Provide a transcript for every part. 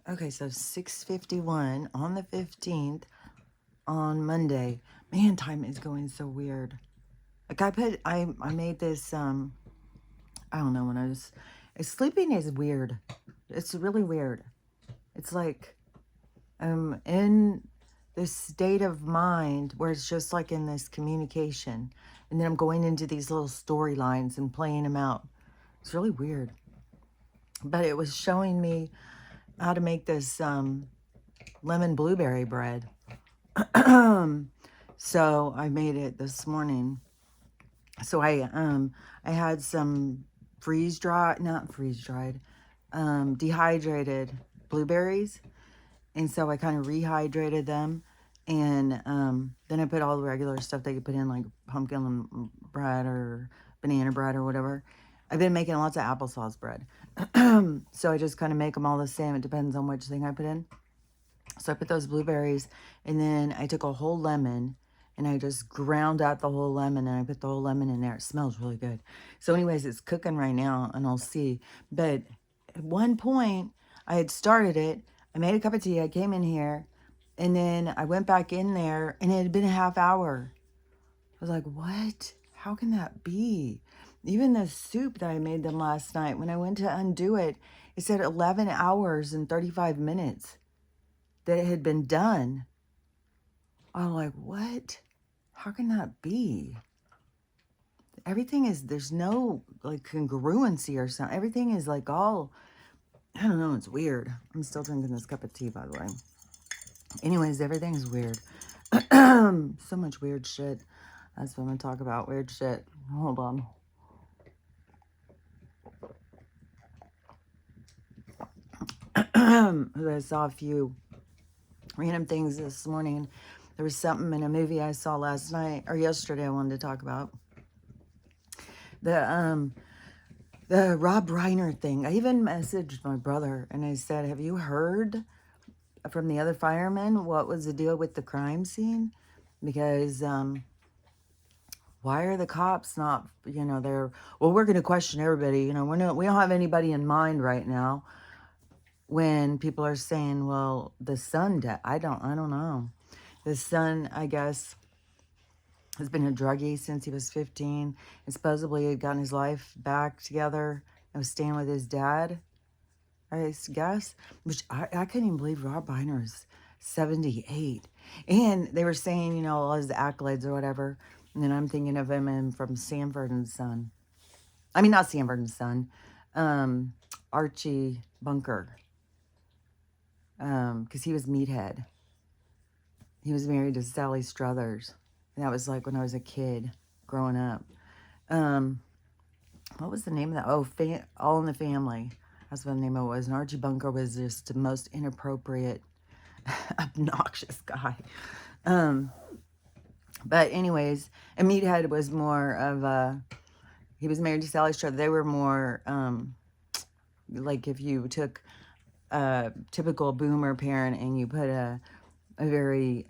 Okay, so 6:51 on the 15th on Monday. Man, time is going so weird. Like I made this I don't know when I was sleeping is weird. It's really weird. It's like in this state of mind where it's just like in this communication, and then I'm going into these little storylines and playing them out. It's really weird. But it was showing me how to make this lemon blueberry bread. So I made it this morning. So I had some not freeze dried, dehydrated blueberries, and so I kind of rehydrated them, and then I put all the regular stuff that you put in, like pumpkin bread or banana bread or whatever. I've been making lots of applesauce bread, so I just kind of make them all the same. It depends on which thing I put in. So I put those blueberries, and then I took a whole lemon, and I just ground out the whole lemon, and I put the whole lemon in there. It smells really good. So anyways, it's cooking right now, and I'll see. But at one point, I had started it. I made a cup of tea. I came in here, and then I went back in there, and it had been a half hour. I was like, what? How can that be? Even the soup that I made them last night, when I went to undo it, it said 11 hours and 35 minutes that it had been done. I'm like, what? How can that be? Everything is, there's no like congruency or something. Everything is like all, I don't know, it's weird. I'm still drinking this cup of tea, by the way. Anyways, everything is weird. So much weird shit. That's what I'm going to talk about. Weird shit. Hold on. I saw a few random things this morning. There was something in a movie I saw last night or yesterday I wanted to talk about. The Rob Reiner thing. I even messaged my brother and I said, have you heard from the other firemen what was the deal with the crime scene? Because why are the cops not, they're, well, we're going to question everybody. We don't have anybody in mind right now. When people are saying, well, the son, I don't know. The son, I guess, has been a druggie since he was 15. And supposedly he had gotten his life back together and was staying with his dad, I guess. Which I couldn't even believe Rob Reiner is 78. And they were saying, all his accolades or whatever. And then I'm thinking of him from Sanford and Son. I mean, not Sanford and Son. Archie Bunker. Because he was Meathead. He was married to Sally Struthers. And that was like when I was a kid growing up. What was the name of that? Oh, All in the Family. That's what the name of it was. And Archie Bunker was just the most inappropriate, obnoxious guy. But anyways, and Meathead was more of he was married to Sally Struthers. They were more, like if you took a typical boomer parent and you put a very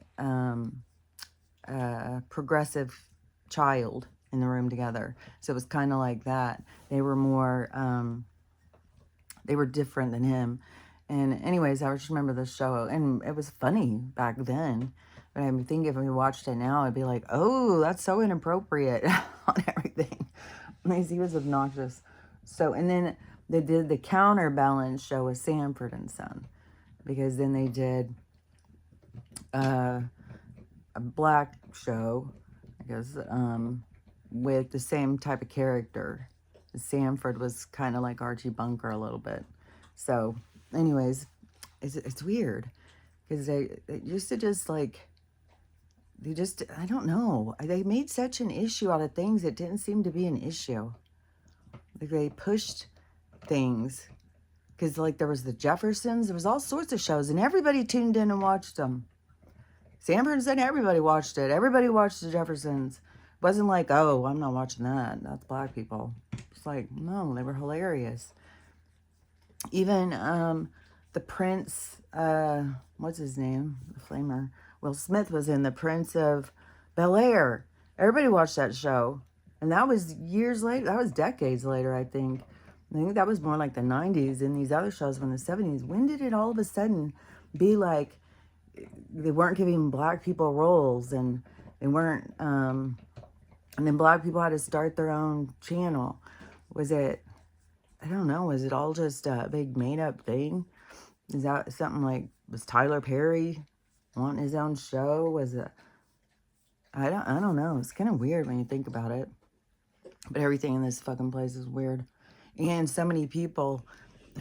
progressive child in the room together. So it was kind of like that. They were more, they were different than him. And anyways, I just remember the show, and it was funny back then. But I think if we watched it now, I'd be like, oh, that's so inappropriate on everything. He was obnoxious. So, and then they did the counterbalance show with Sanford and Son. Because then they did a black show, I guess, with the same type of character. Sanford was kind of like Archie Bunker a little bit. So, anyways, it's weird. Because they used to just like, I don't know. They made such an issue out of things that didn't seem to be an issue. Like they pushed things. Because like there was the Jeffersons. There was all sorts of shows. And everybody tuned in and watched them. Sanford said everybody watched it. Everybody watched the Jeffersons. It wasn't like, oh, I'm not watching that. That's black people. It's like, no, they were hilarious. Even the Prince, what's his name? The Flamer. Will Smith was in The Prince of Bel-Air. Everybody watched that show. And that was years later. That was decades later, I think. I think that was more like the 90s, and these other shows were in the 70s. When did it all of a sudden be like they weren't giving black people roles, and they weren't, and then black people had to start their own channel? Was it, I don't know, was it all just a big made up thing? Is that something like, was Tyler Perry wanting his own show? Was it, I don't know. It's kind of weird when you think about it. But everything in this fucking place is weird. And so many people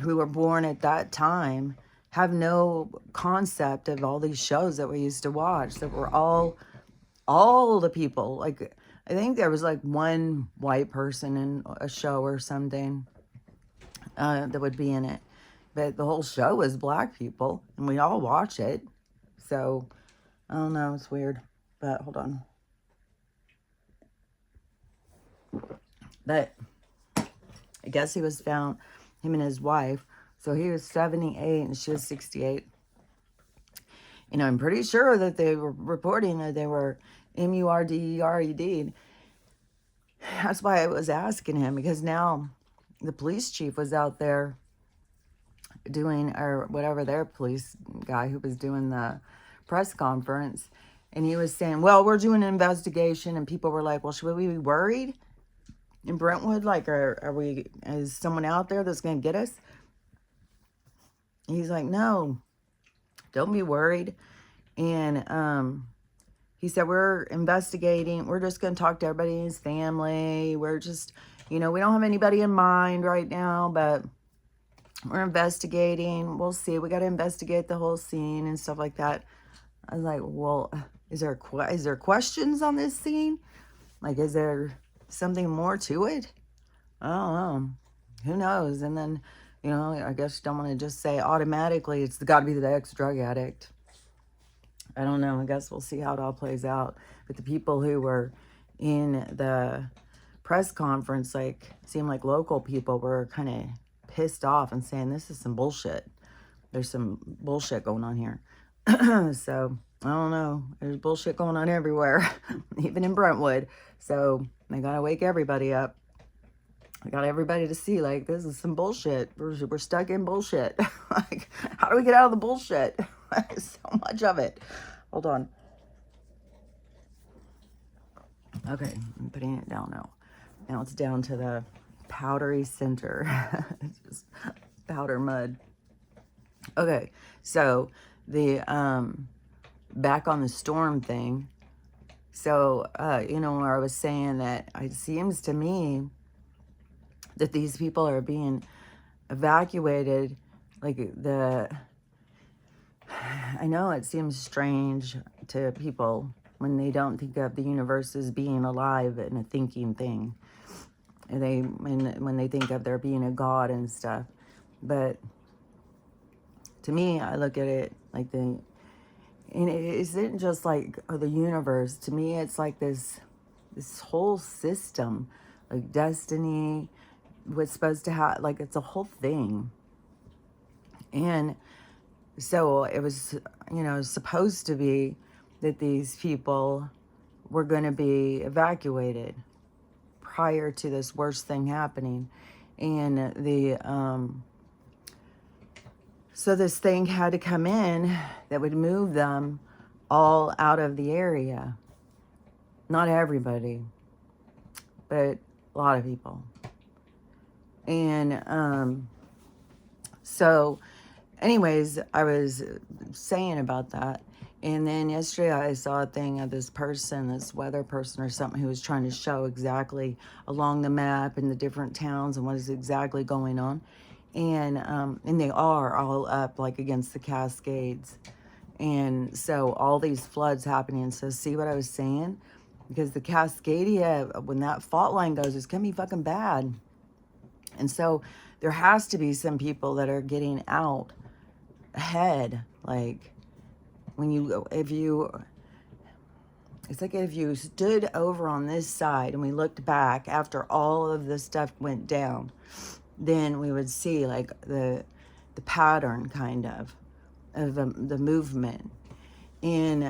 who were born at that time have no concept of all these shows that we used to watch, that were all the people. Like, I think there was like one white person in a show or something that would be in it. But the whole show was black people, and we all watch it. So, I don't know, it's weird. But, hold on. But I guess he was found, him and his wife. So he was 78 and she was 68. You know, I'm pretty sure that they were reporting that they were MURDERED. That's why I was asking him, because now the police chief was out there doing, or whatever, their police guy who was doing the press conference. And he was saying, well, we're doing an investigation. And people were like, well, should we be worried in Brentwood? Like, is someone out there that's going to get us? He's like, no, don't be worried. And he said, we're investigating. We're just going to talk to everybody in his family. We're just, you know, we don't have anybody in mind right now, but we're investigating. We'll see. We got to investigate the whole scene and stuff like that. I was like, well, is there questions on this scene? Like, is there something more to it? I don't know. Who knows? And then, you know, I guess you don't want to just say automatically it's got to be the ex-drug addict. I don't know. I guess we'll see how it all plays out. But the people who were in the press conference, like, seemed like local people were kind of pissed off and saying, this is some bullshit. There's some bullshit going on here. So, I don't know. There's bullshit going on everywhere, even in Brentwood. So, they got to wake everybody up. I got everybody to see, like, this is some bullshit. We're stuck in bullshit. Like, how do we get out of the bullshit? So much of it. Hold on. Okay, I'm putting it down now. Now it's down to the powdery center. It's just powder mud. Okay, so the back on the storm thing. So, you know, where I was saying that it seems to me that these people are being evacuated, like I know it seems strange to people when they don't think of the universe as being alive and a thinking thing. And when they think of there being a God and stuff. But to me, I look at it like and it isn't just like the universe. To me, it's like this whole system, like destiny, what's supposed to happen, like it's a whole thing. And so it was, you know, supposed to be that these people were going to be evacuated prior to this worst thing happening. And so this thing had to come in that would move them all out of the area. Not everybody, but a lot of people. And so anyways, I was saying about that. And then yesterday I saw a thing of this person, this weather person or something, who was trying to show exactly along the map in the different towns and what is exactly going on. And they are all up like against the Cascades. And so all these floods happening. So see what I was saying? Because the Cascadia, when that fault line goes, it's going to be fucking bad. And so there has to be some people that are getting out ahead. Like it's like if you stood over on this side and we looked back after all of this stuff went down, then we would see like the pattern kind of the movement. And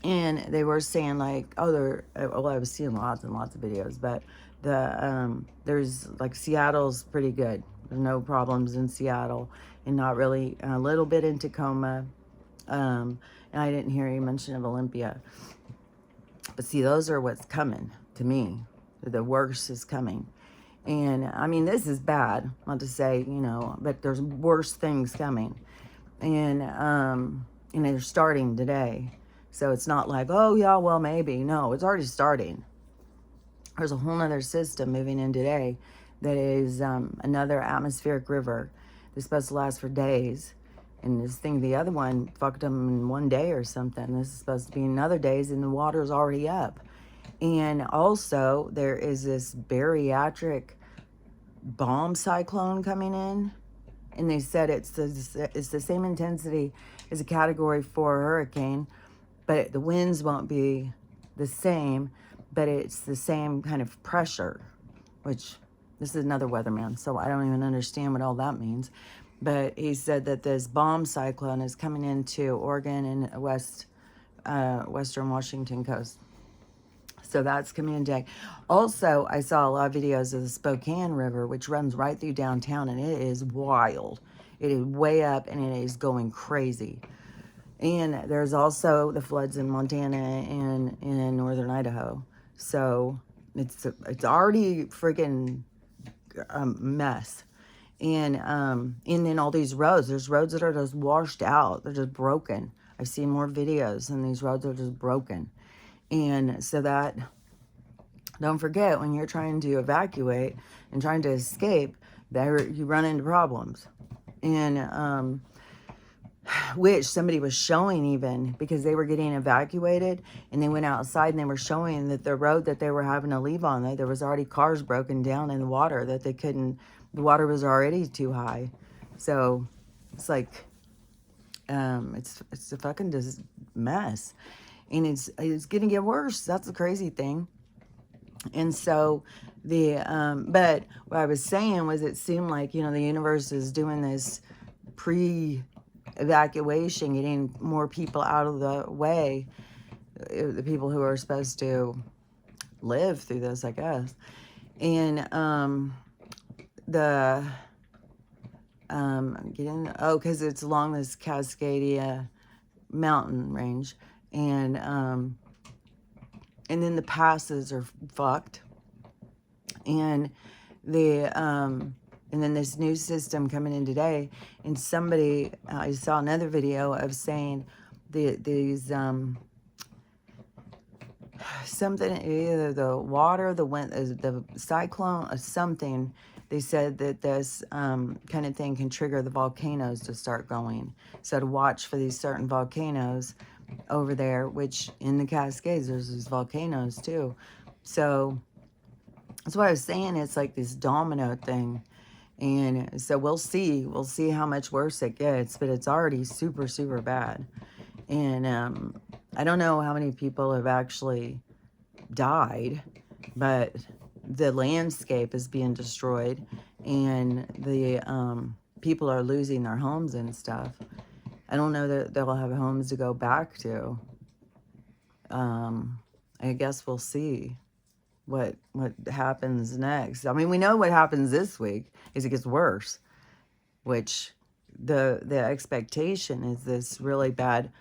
they were saying like, I was seeing lots and lots of videos, but There's like Seattle's pretty good. There's no problems in Seattle, and not really a little bit in Tacoma. And I didn't hear you mention of Olympia. But see, those are what's coming to me. The worst is coming. And I mean, this is bad, not to say, but there's worse things coming. And they're starting today. So it's not like, oh yeah, well maybe. No, it's already starting. There's a whole nother system moving in today that is another atmospheric river that's supposed to last for days. And this thing, the other one, fucked them in one day or something. This is supposed to be another days, and the water's already up. And also, there is this bariatric bomb cyclone coming in. And they said it's the same intensity as a Category 4 hurricane, but the winds won't be the same, but it's the same kind of pressure, which this is another weatherman, so I don't even understand what all that means. But he said that this bomb cyclone is coming into Oregon and western Washington coast. So that's coming in today. Also, I saw a lot of videos of the Spokane River, which runs right through downtown, and it is wild. It is way up, and it is going crazy. And there's also the floods in Montana and in northern Idaho. So it's already freaking a mess. And then all these roads, there's roads that are just washed out. They're just broken. I've seen more videos, and these roads are just broken. And so that, don't forget, when you're trying to evacuate and trying to escape, there you run into problems. And which somebody was showing, even because they were getting evacuated, and they went outside and they were showing that the road that they were having to leave on, there was already cars broken down in the water that they couldn't, the water was already too high. So it's like, it's a fucking just mess. And it's going to get worse. That's the crazy thing. And so but what I was saying was, it seemed like, the universe is doing this pre-evacuation, getting more people out of the way, the people who are supposed to live through this, I guess. And because it's along this Cascadia mountain range. And then the passes are fucked. And and then this new system coming in today. And somebody, I saw another video of saying these something, either the water, the wind, the cyclone, or something. They said that this kind of thing can trigger the volcanoes to start going. So to watch for these certain volcanoes over there, which in the Cascades, there's these volcanoes too. So that's what I was saying. It's like this domino thing. And so we'll see how much worse it gets, but it's already super, super bad. And I don't know how many people have actually died, but the landscape is being destroyed, and the people are losing their homes and stuff. I don't know that they'll have homes to go back to. I guess we'll see what happens next. I mean, we know what happens this week is it gets worse, which the expectation is this really bad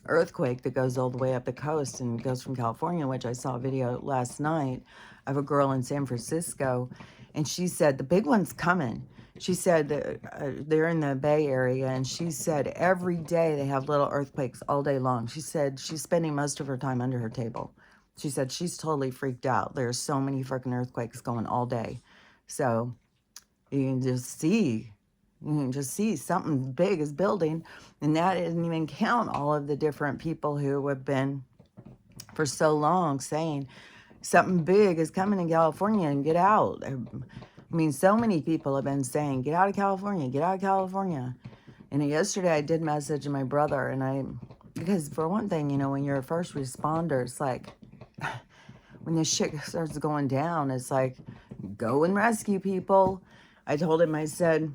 earthquake that goes all the way up the coast and goes from California, which I saw a video last night of a girl in San Francisco, and she said the big one's coming. She said that they're in the Bay Area, and she said every day they have little earthquakes all day long. She said she's spending most of her time under her table. She said she's totally freaked out. There's so many freaking earthquakes going all day. So you can just see something big is building, and that doesn't even count all of the different people who have been for so long saying something big is coming in California and get out. I mean, so many people have been saying, get out of California, get out of California. And yesterday I did message my brother, and because for one thing, when you're a first responder, it's like, when this shit starts going down, it's like, go and rescue people. I told him, I said,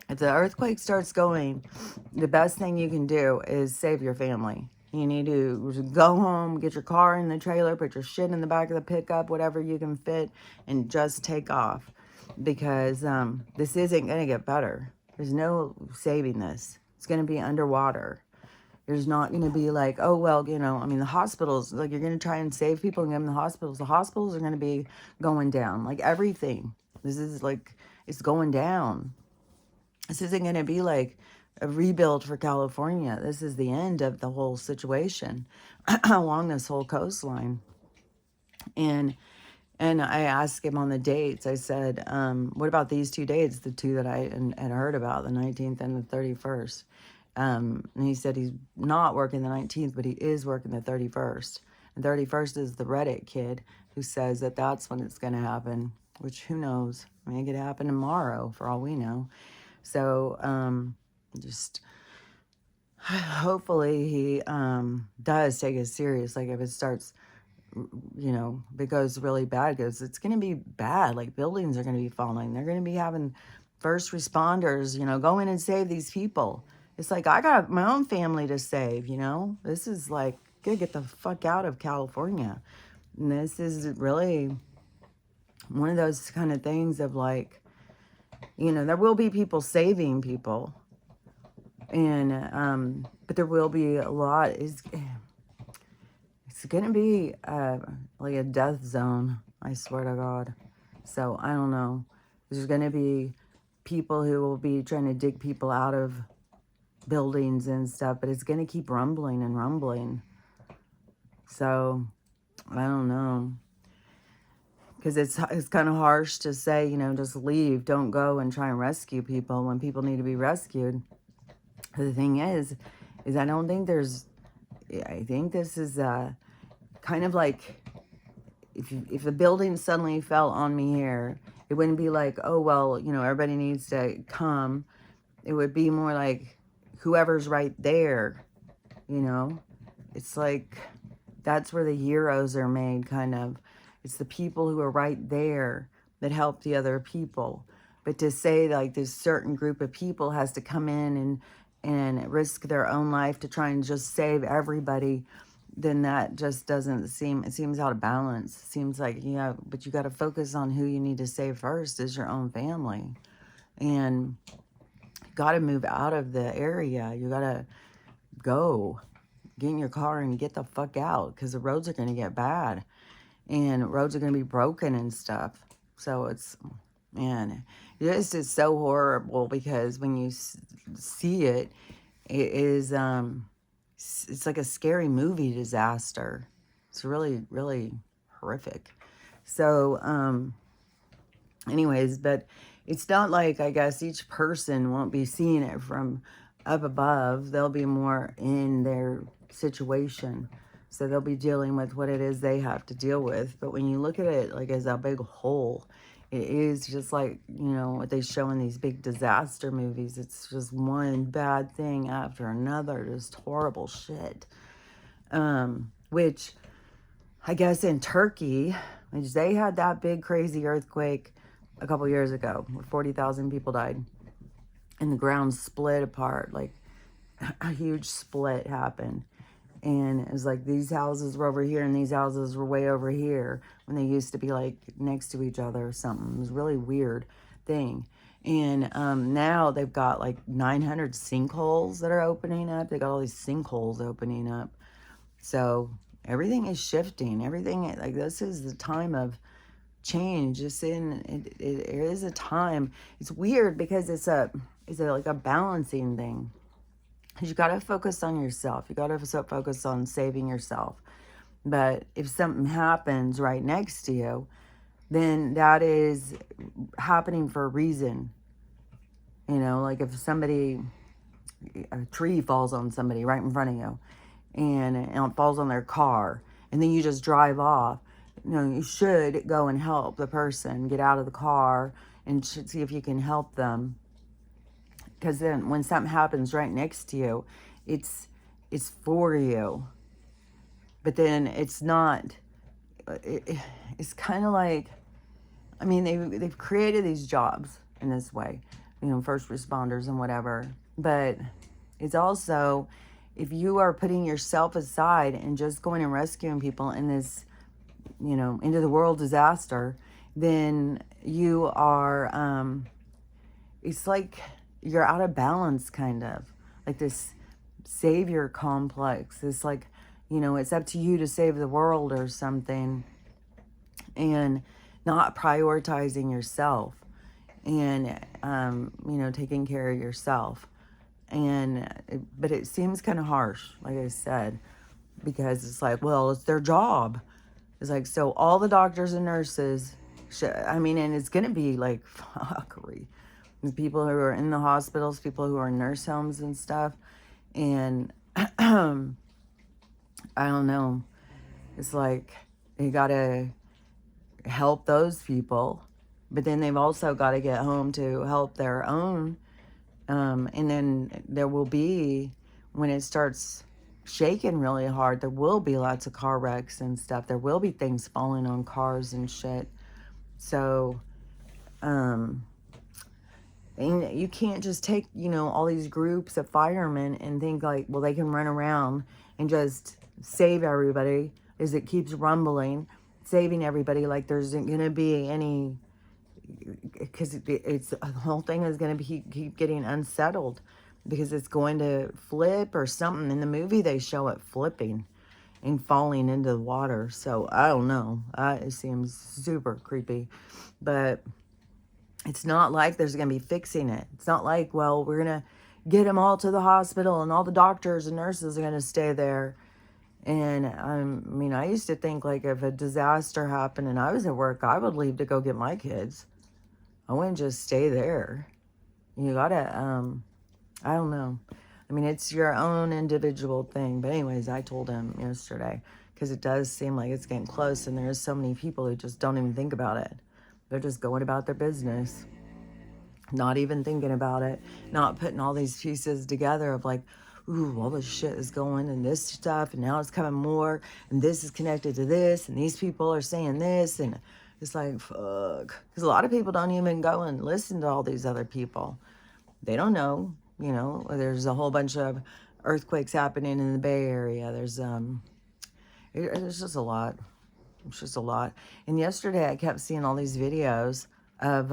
if the earthquake starts going, the best thing you can do is save your family. You need to go home, get your car in the trailer, put your shit in the back of the pickup, whatever you can fit, and just take off. Because this isn't going to get better. There's no saving this. It's going to be underwater. There's not going to be like, oh, well, you know, I mean, the hospitals, like, you're going to try and save people and get them to the hospitals. The hospitals are going to be going down. Like, everything. This is like, it's going down. This isn't going to be like a rebuild for California. This is the end of the whole situation along this whole coastline. And I asked him on the dates. I said, what about these 2 dates, the two that I had heard about, the 19th and the 31st? And he said he's not working the 19th, but he is working the 31st. And 31st is the Reddit kid who says that that's when it's going to happen, which who knows? I mean, it could happen tomorrow for all we know. So just hopefully he does take it serious. Like, if it starts, you know, if it goes really bad, because it's going to be bad. Like, buildings are going to be falling. They're going to be having first responders, you know, go in and save these people. It's like, I got my own family to save, you know. This is like, gotta get the fuck out of California. And this is really one of those kind of things of like, you know, there will be people saving people. And, but there will be a lot, it's going to be like a death zone, I swear to God. So, I don't know. There's going to be people who will be trying to dig people out of buildings and stuff, but it's going to keep rumbling and rumbling. So, I don't know. Because it's kind of harsh to say, you know, just leave. Don't go and try and rescue people when people need to be rescued. The thing is I don't think there's, I think this is kind of like, if the building suddenly fell on me here, it wouldn't be like, oh, well, you know, everybody needs to come. It would be more like whoever's right there, you know. It's like, that's where the heroes are made, kind of. It's the people who are right there that help the other people. But to say like this certain group of people has to come in and risk their own life to try and just save everybody, then that just doesn't seem, it seems out of balance. It seems like, yeah, but you got to focus on who you need to save first is your own family. And you got to move out of the area. You got to go, get in your car and get the fuck out, because the roads are going to get bad. And roads are going to be broken and stuff. So it's, man, this is so horrible, because when you see it, it is, it's like a scary movie disaster. It's really, really horrific. So, anyways, but it's not like, I guess, each person won't be seeing it from up above. They'll be more in their situation. So they'll be dealing with what it is they have to deal with. But when you look at it like as a big whole, it is just like, you know, what they show in these big disaster movies. It's just one bad thing after another, just horrible shit. Which, I guess in Turkey, which they had that big crazy earthquake a couple years ago, where 40,000 people died. And the ground split apart, like a huge split happened. And it was like these houses were over here and these houses were way over here when they used to be like next to each other or something. It was a really weird thing. And now they've got like 900 sinkholes that are opening up. They got all these sinkholes opening up. So everything is shifting. Everything, like, this is the time of change. It is a time. It's weird because it's like a balancing thing. You got to focus on yourself. You got to focus on saving yourself. But if something happens right next to you, then that is happening for a reason. You know, like if a tree falls on somebody right in front of you, and it falls on their car, and then you just drive off, you know, you should go and help the person get out of the car and see if you can help them. Because then when something happens right next to you, it's for you. But then it's not, it's kind of like, I mean, they've created these jobs in this way, you know, first responders and whatever. But it's also, if you are putting yourself aside and just going and rescuing people in this, into the world disaster, then you are, it's like you're out of balance, kind of. Like this savior complex. This, like, it's up to you to save the world or something, and not prioritizing yourself, and, taking care of yourself. But it seems kind of harsh, like I said, because it's like, well, it's their job. It's like, so all the doctors and nurses, and it's going to be like fuckery. The people who are in the hospitals, people who are in nurse homes and stuff. And I don't know. It's like, you got to help those people, but then they've also got to get home to help their own. And then there will be, when it starts shaking really hard, there will be lots of car wrecks and stuff. There will be things falling on cars and shit. So, and you can't just take, all these groups of firemen and think like, well, they can run around and just save everybody as it keeps rumbling, saving everybody like there's going to be any, because it's the whole thing is going to keep getting unsettled, because it's going to flip or something. In the movie, they show it flipping and falling into the water. So I don't know. It seems super creepy, but it's not like there's going to be fixing it. It's not like, well, we're going to get them all to the hospital and all the doctors and nurses are going to stay there. And I used to think, like, if a disaster happened and I was at work, I would leave to go get my kids. I wouldn't just stay there. You gotta, I don't know. It's your own individual thing. But anyways, I told him yesterday, because it does seem like it's getting close, and there's so many people who just don't even think about it. They're just going about their business, not even thinking about it, not putting all these pieces together of like, ooh, all this shit is going and this stuff, and now it's coming more, and this is connected to this, and these people are saying this, and it's like, fuck. Because a lot of people don't even go and listen to all these other people. They don't know, there's a whole bunch of earthquakes happening in the Bay Area. There's just a lot. It's just a lot. And yesterday I kept seeing all these videos of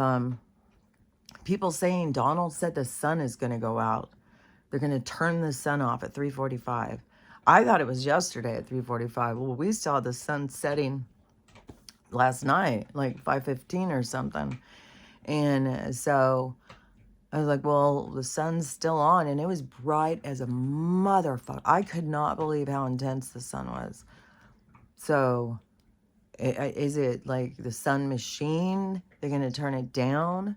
people saying Donald said the sun is going to go out. They're going to turn the sun off at 3:45. I thought it was yesterday at 3:45. Well, we saw the sun setting last night, like 5:15 or something. And so I was like, well, the sun's still on, and it was bright as a motherfucker. I could not believe how intense the sun was. So is it like the sun machine? They're going to turn it down,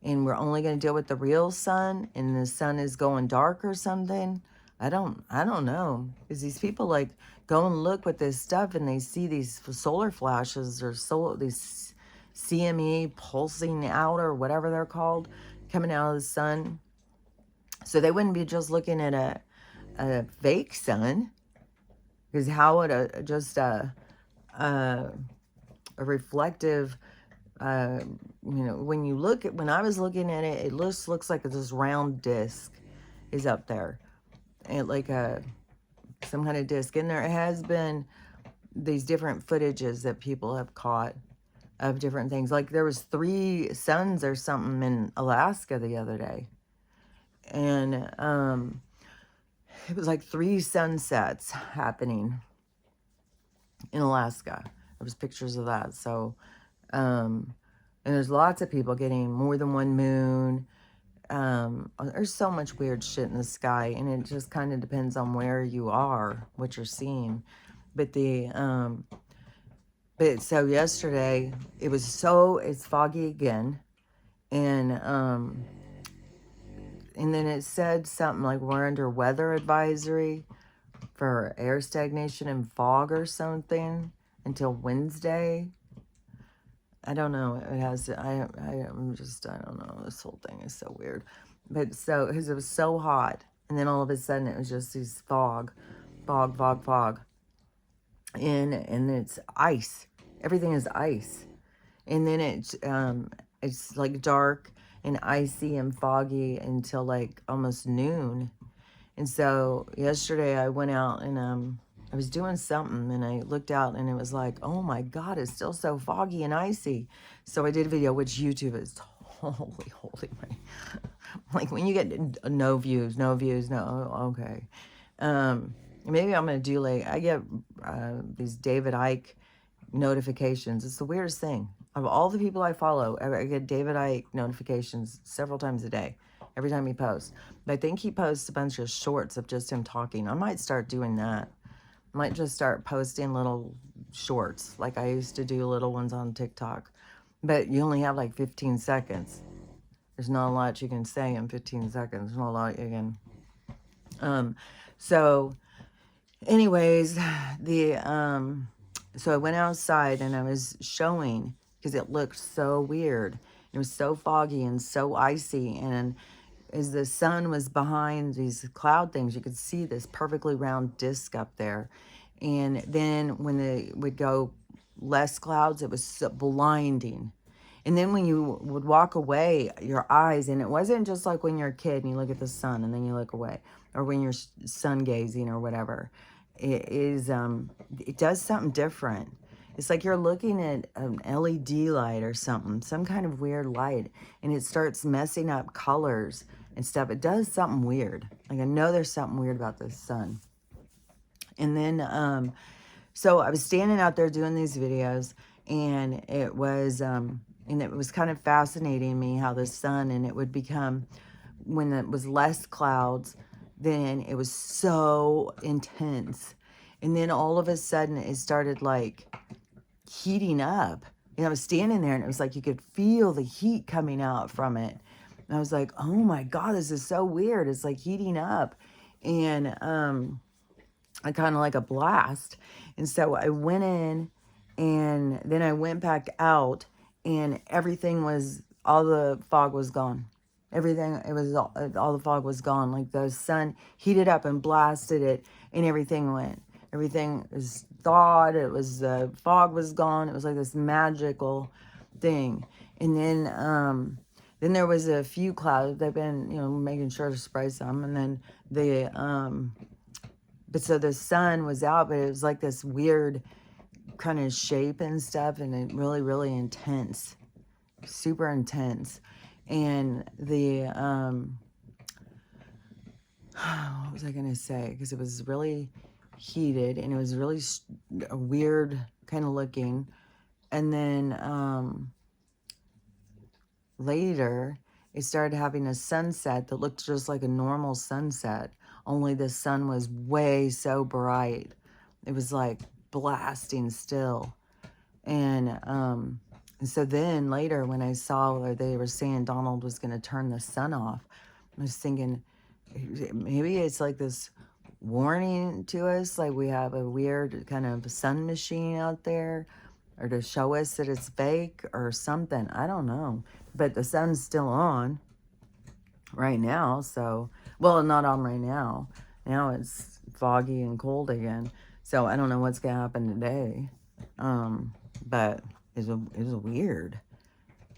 and we're only going to deal with the real sun, and the sun is going dark or something? I don't know. Because these people like go and look with this stuff, and they see these solar flashes or these CME pulsing out or whatever they're called, coming out of the sun. So they wouldn't be just looking at a fake sun, because how would a reflective, when I was looking at it, it looks like this round disc is up there, and like some kind of disc. And there has been these different footages that people have caught of different things. Like there was 3 suns or something in Alaska the other day, and it was like 3 sunsets happening in Alaska. There was pictures of that. So and there's lots of people getting more than one moon. There's so much weird shit in the sky, and it just kind of depends on where you are, what you're seeing. But so yesterday it's foggy again, and then it said something like we're under weather advisory for air stagnation and fog or something until Wednesday. I don't know. It has, I don't know. This whole thing is so weird. But because it was so hot, and then all of a sudden it was just these fog. And it's ice. Everything is ice. And then it's like dark and icy and foggy until like almost noon. And so yesterday I went out and I was doing something and I looked out and it was like, oh my God, it's still so foggy and icy. So I did a video, which YouTube is holy my, like when you get no views, no, okay. Maybe I'm going to do like, I get these David Icke notifications. It's the weirdest thing. Of all the people I follow, I get David Icke notifications several times a day, every time he posts. But I think he posts a bunch of shorts of just him talking. I might start doing that. I might just start posting little shorts like I used to do little ones on TikTok. But you only have like 15 seconds. There's not a lot you can say in 15 seconds. There's not a lot you can... So anyways, so I went outside and I was showing, because it looked so weird. It was so foggy and so icy. And as the sun was behind these cloud things, you could see this perfectly round disc up there. And then when they would go less clouds, it was so blinding. And then when you would walk away, your eyes, and it wasn't just like when you're a kid and you look at the sun and then you look away, or when you're sun gazing or whatever. It is, it does something different. It's like you're looking at an LED light or something, some kind of weird light, and it starts messing up colors and stuff. It does something weird. Like I know there's something weird about the sun. And then, so I was standing out there doing these videos, and it was kind of fascinating me how the sun, and it would become, when it was less clouds, then it was so intense. And then all of a sudden it started like heating up. And I was standing there and it was like you could feel the heat coming out from it. And I was like, oh my God, this is so weird. It's like heating up. And I kind of like a blast. And so I went in and then I went back out and everything was, all the fog was gone. Everything, it was all the fog was gone. Like the sun heated up and blasted it, and everything went. Everything was thawed. It was, the fog was gone. It was like this magical thing. And then there was a few clouds. They've been, making sure to spray some. And then but so the sun was out, but it was like this weird kind of shape and stuff, and it really, really intense, super intense. And what was I going to say? Because it was really heated and it was really weird kind of looking. And then later, it started having a sunset that looked just like a normal sunset, only the sun was way so bright. It was like blasting still. And so then later when I saw where they were saying Donald was going to turn the sun off, I was thinking maybe it's like this warning to us, like we have a weird kind of sun machine out there, or to show us that it's fake or something. I don't know. But the sun's still on right now. So, well, not on right now. Now it's foggy and cold again. So I don't know what's going to happen today. But it was weird.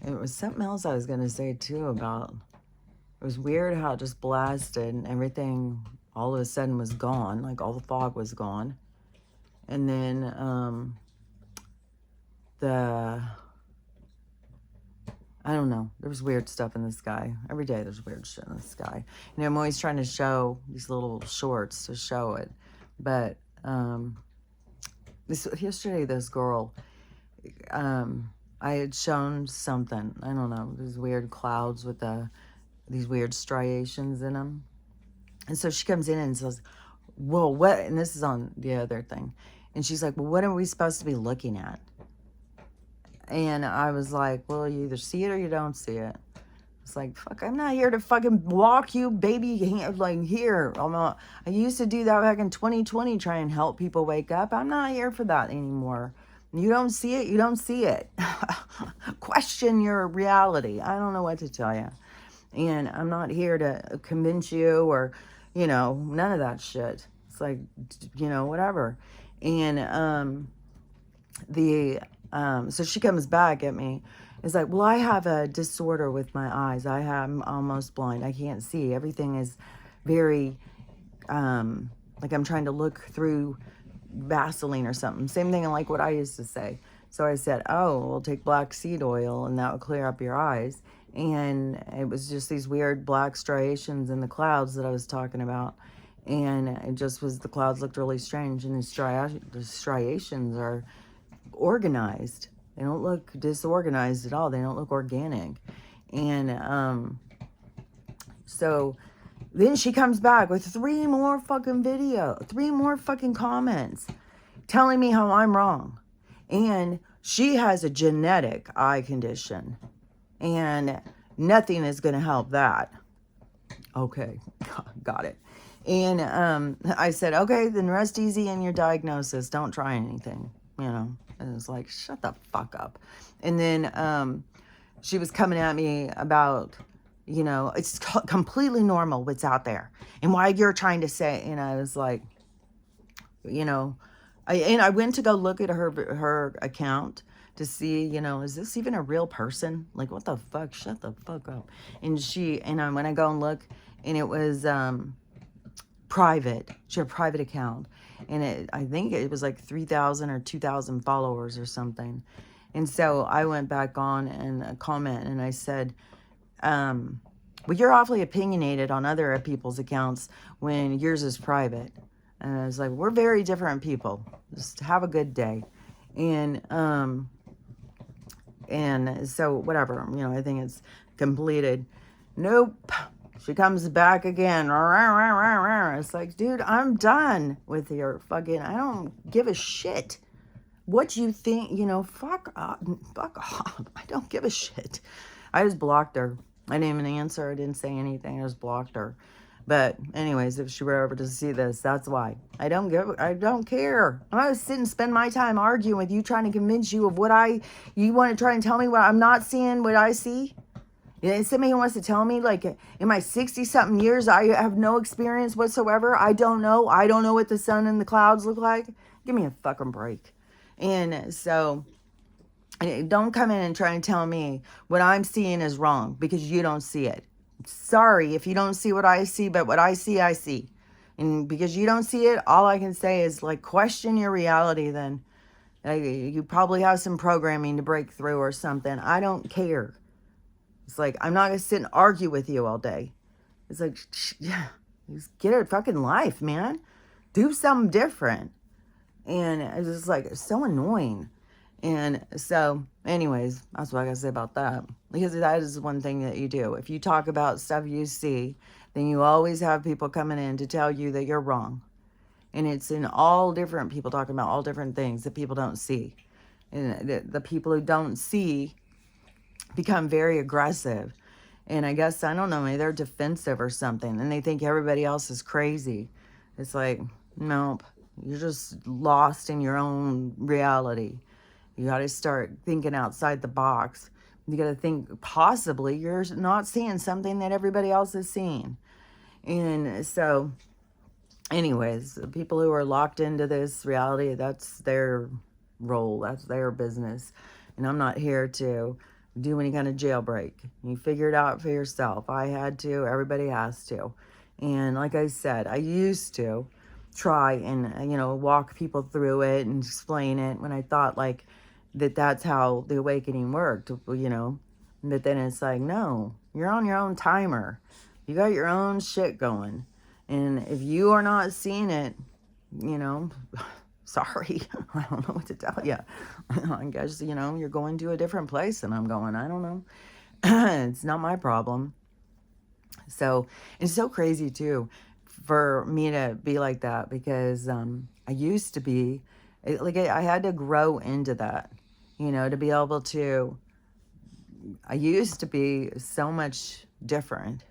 It was something else I was going to say too about, it was weird how it just blasted and everything all of a sudden was gone. Like all the fog was gone. And then, I don't know. There was weird stuff in the sky. Every day there's weird shit in the sky. I'm always trying to show these little shorts to show it. But, yesterday this girl, I had shown something, I don't know, these weird clouds with these weird striations in them. And so she comes in and says, whoa, what? And this is on the other thing. And she's like, well, what are we supposed to be looking at? And I was like, well, you either see it or you don't see it. It's like, fuck, I'm not here to fucking walk you, baby, like here. I used to do that back in 2020, try and help people wake up. I'm not here for that anymore. You don't see it, you don't see it. Question your reality. I don't know what to tell you. And I'm not here to convince you or, none of that shit. It's like, whatever. And so she comes back at me. It's like, well, I have a disorder with my eyes. I'm almost blind. I can't see. Everything is very like I'm trying to look through Vaseline or something. Same thing like what I used to say. So I said, oh, we'll take black seed oil and that will clear up your eyes. And it was just these weird black striations in the clouds that I was talking about. And it just was, the clouds looked really strange. And the striations are organized. They don't look disorganized at all. They don't look organic. And so then she comes back with 3 more fucking comments telling me how I'm wrong. And she has a genetic eye condition. And nothing is going to help that. Okay, got it. And I said, okay, then rest easy in your diagnosis. Don't try anything, you know. And it's like, shut the fuck up. And then she was coming at me about, you know, it's completely normal what's out there. And why you're trying to say, and I was like, you know, I went to go look at her account to see, you know, is this even a real person? Like, what the fuck? Shut the fuck up. And when I go and look, and it was private. She had a private account. And I think it was like 3,000 or 2,000 followers or something. And so I went back on and comment, and I said, well, you're awfully opinionated on other people's accounts when yours is private. And I was like, we're very different people. Just have a good day. And so whatever, you know, I think it's completed. Nope. She comes back again. It's like, dude, I'm done with your fucking, I don't give a shit what you think, you know, fuck off. I don't give a shit. I just blocked her. I didn't even answer. I didn't say anything. I just blocked her. But anyways, if she were ever to see this, that's why. I don't care. I'm not sitting and spend my time arguing with you, trying to convince you of you want to try and tell me what I'm not seeing, what I see. Yeah, somebody who wants to tell me, like, in my 60-something years, I have no experience whatsoever. I don't know what the sun and the clouds look like. Give me a fucking break. And so, don't come in and try and tell me what I'm seeing is wrong because you don't see it. Sorry if you don't see what I see, but what I see, I see. And because you don't see it, all I can say is, like, question your reality then. You probably have some programming to break through or something. I don't care. It's like, I'm not going to sit and argue with you all day. It's like, yeah, just get a fucking life, man. Do something different. And it's just like, it's so annoying. And so, anyways, that's what I got to say about that. Because that is one thing that you do. If you talk about stuff you see, then you always have people coming in to tell you that you're wrong. And it's in all different people talking about all different things that people don't see. And the people who don't see become very aggressive. And I guess, I don't know, maybe they're defensive or something. And they think everybody else is crazy. It's like, nope. You're just lost in your own reality. You got to start thinking outside the box. You got to think possibly you're not seeing something that everybody else is seeing. And so, anyways, the people who are locked into this reality, that's their role. That's their business. And I'm not here to do any kind of jailbreak. You figure it out for yourself. I had to. Everybody has to. And like I said, I used to try and, you know, walk people through it and explain it when I thought, like, that's how the awakening worked, you know. But then it's like, no, you're on your own timer. You got your own shit going. And if you are not seeing it, you know, sorry, I don't know what to tell you. I guess, you know, you're going to a different place than I'm going. I don't know. It's not my problem. So it's so crazy, too, for me to be like that because I used to be, like, I had to grow into that, you know, to be able to, I used to be so much different.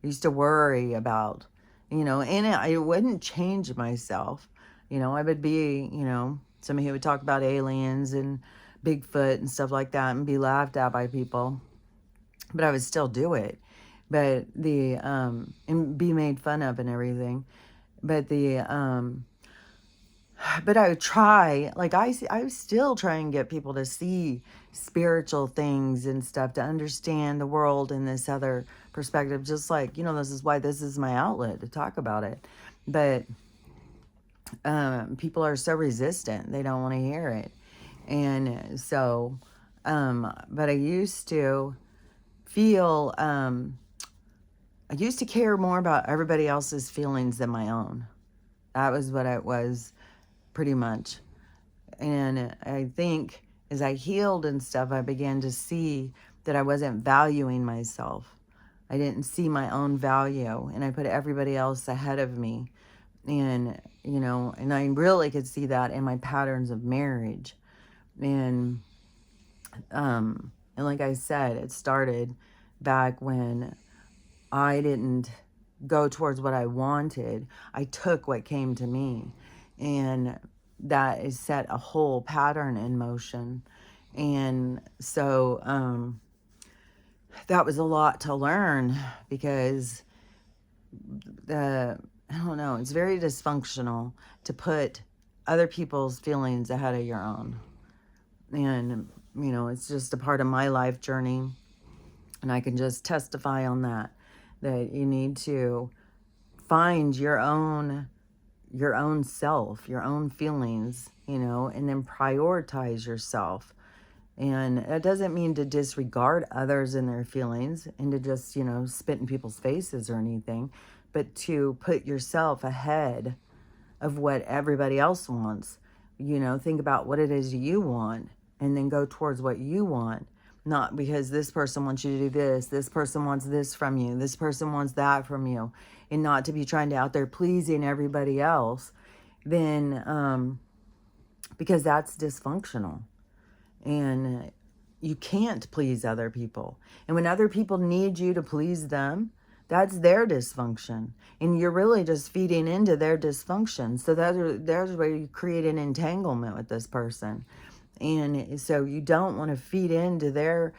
I used to worry about, you know, and I wouldn't change myself. You know, I would be, you know, somebody who would talk about aliens and Bigfoot and stuff like that and be laughed at by people. But I would still do it. But and be made fun of and everything. But but I would try, like, I still try and get people to see spiritual things and stuff, to understand the world in this other perspective, just like, this is why this is my outlet to talk about it. But people are so resistant, they don't want to hear it. And so, but I used to feel, I used to care more about everybody else's feelings than my own. That was what it was, pretty much. And I think as I healed and stuff, I began to see that I wasn't valuing myself. I didn't see my own value, and I put everybody else ahead of me. And, and I really could see that in my patterns of marriage. And like I said, it started back when I didn't go towards what I wanted. I took what came to me. And that has set a whole pattern in motion. And so that was a lot to learn, because I don't know, it's very dysfunctional to put other people's feelings ahead of your own. And, it's just a part of my life journey. And I can just testify on that you need to find your own self, your own feelings, and then prioritize yourself. And that doesn't mean to disregard others and their feelings and to just, spit in people's faces or anything, but to put yourself ahead of what everybody else wants. Think about what it is you want and then go towards what you want. Not because this person wants you to do this person wants this from you, this person wants that from you, and not to be trying to out there pleasing everybody else, then because that's dysfunctional. And you can't please other people. And when other people need you to please them, that's their dysfunction. And you're really just feeding into their dysfunction. So there's where you create an entanglement with this person. And so you don't want to feed into their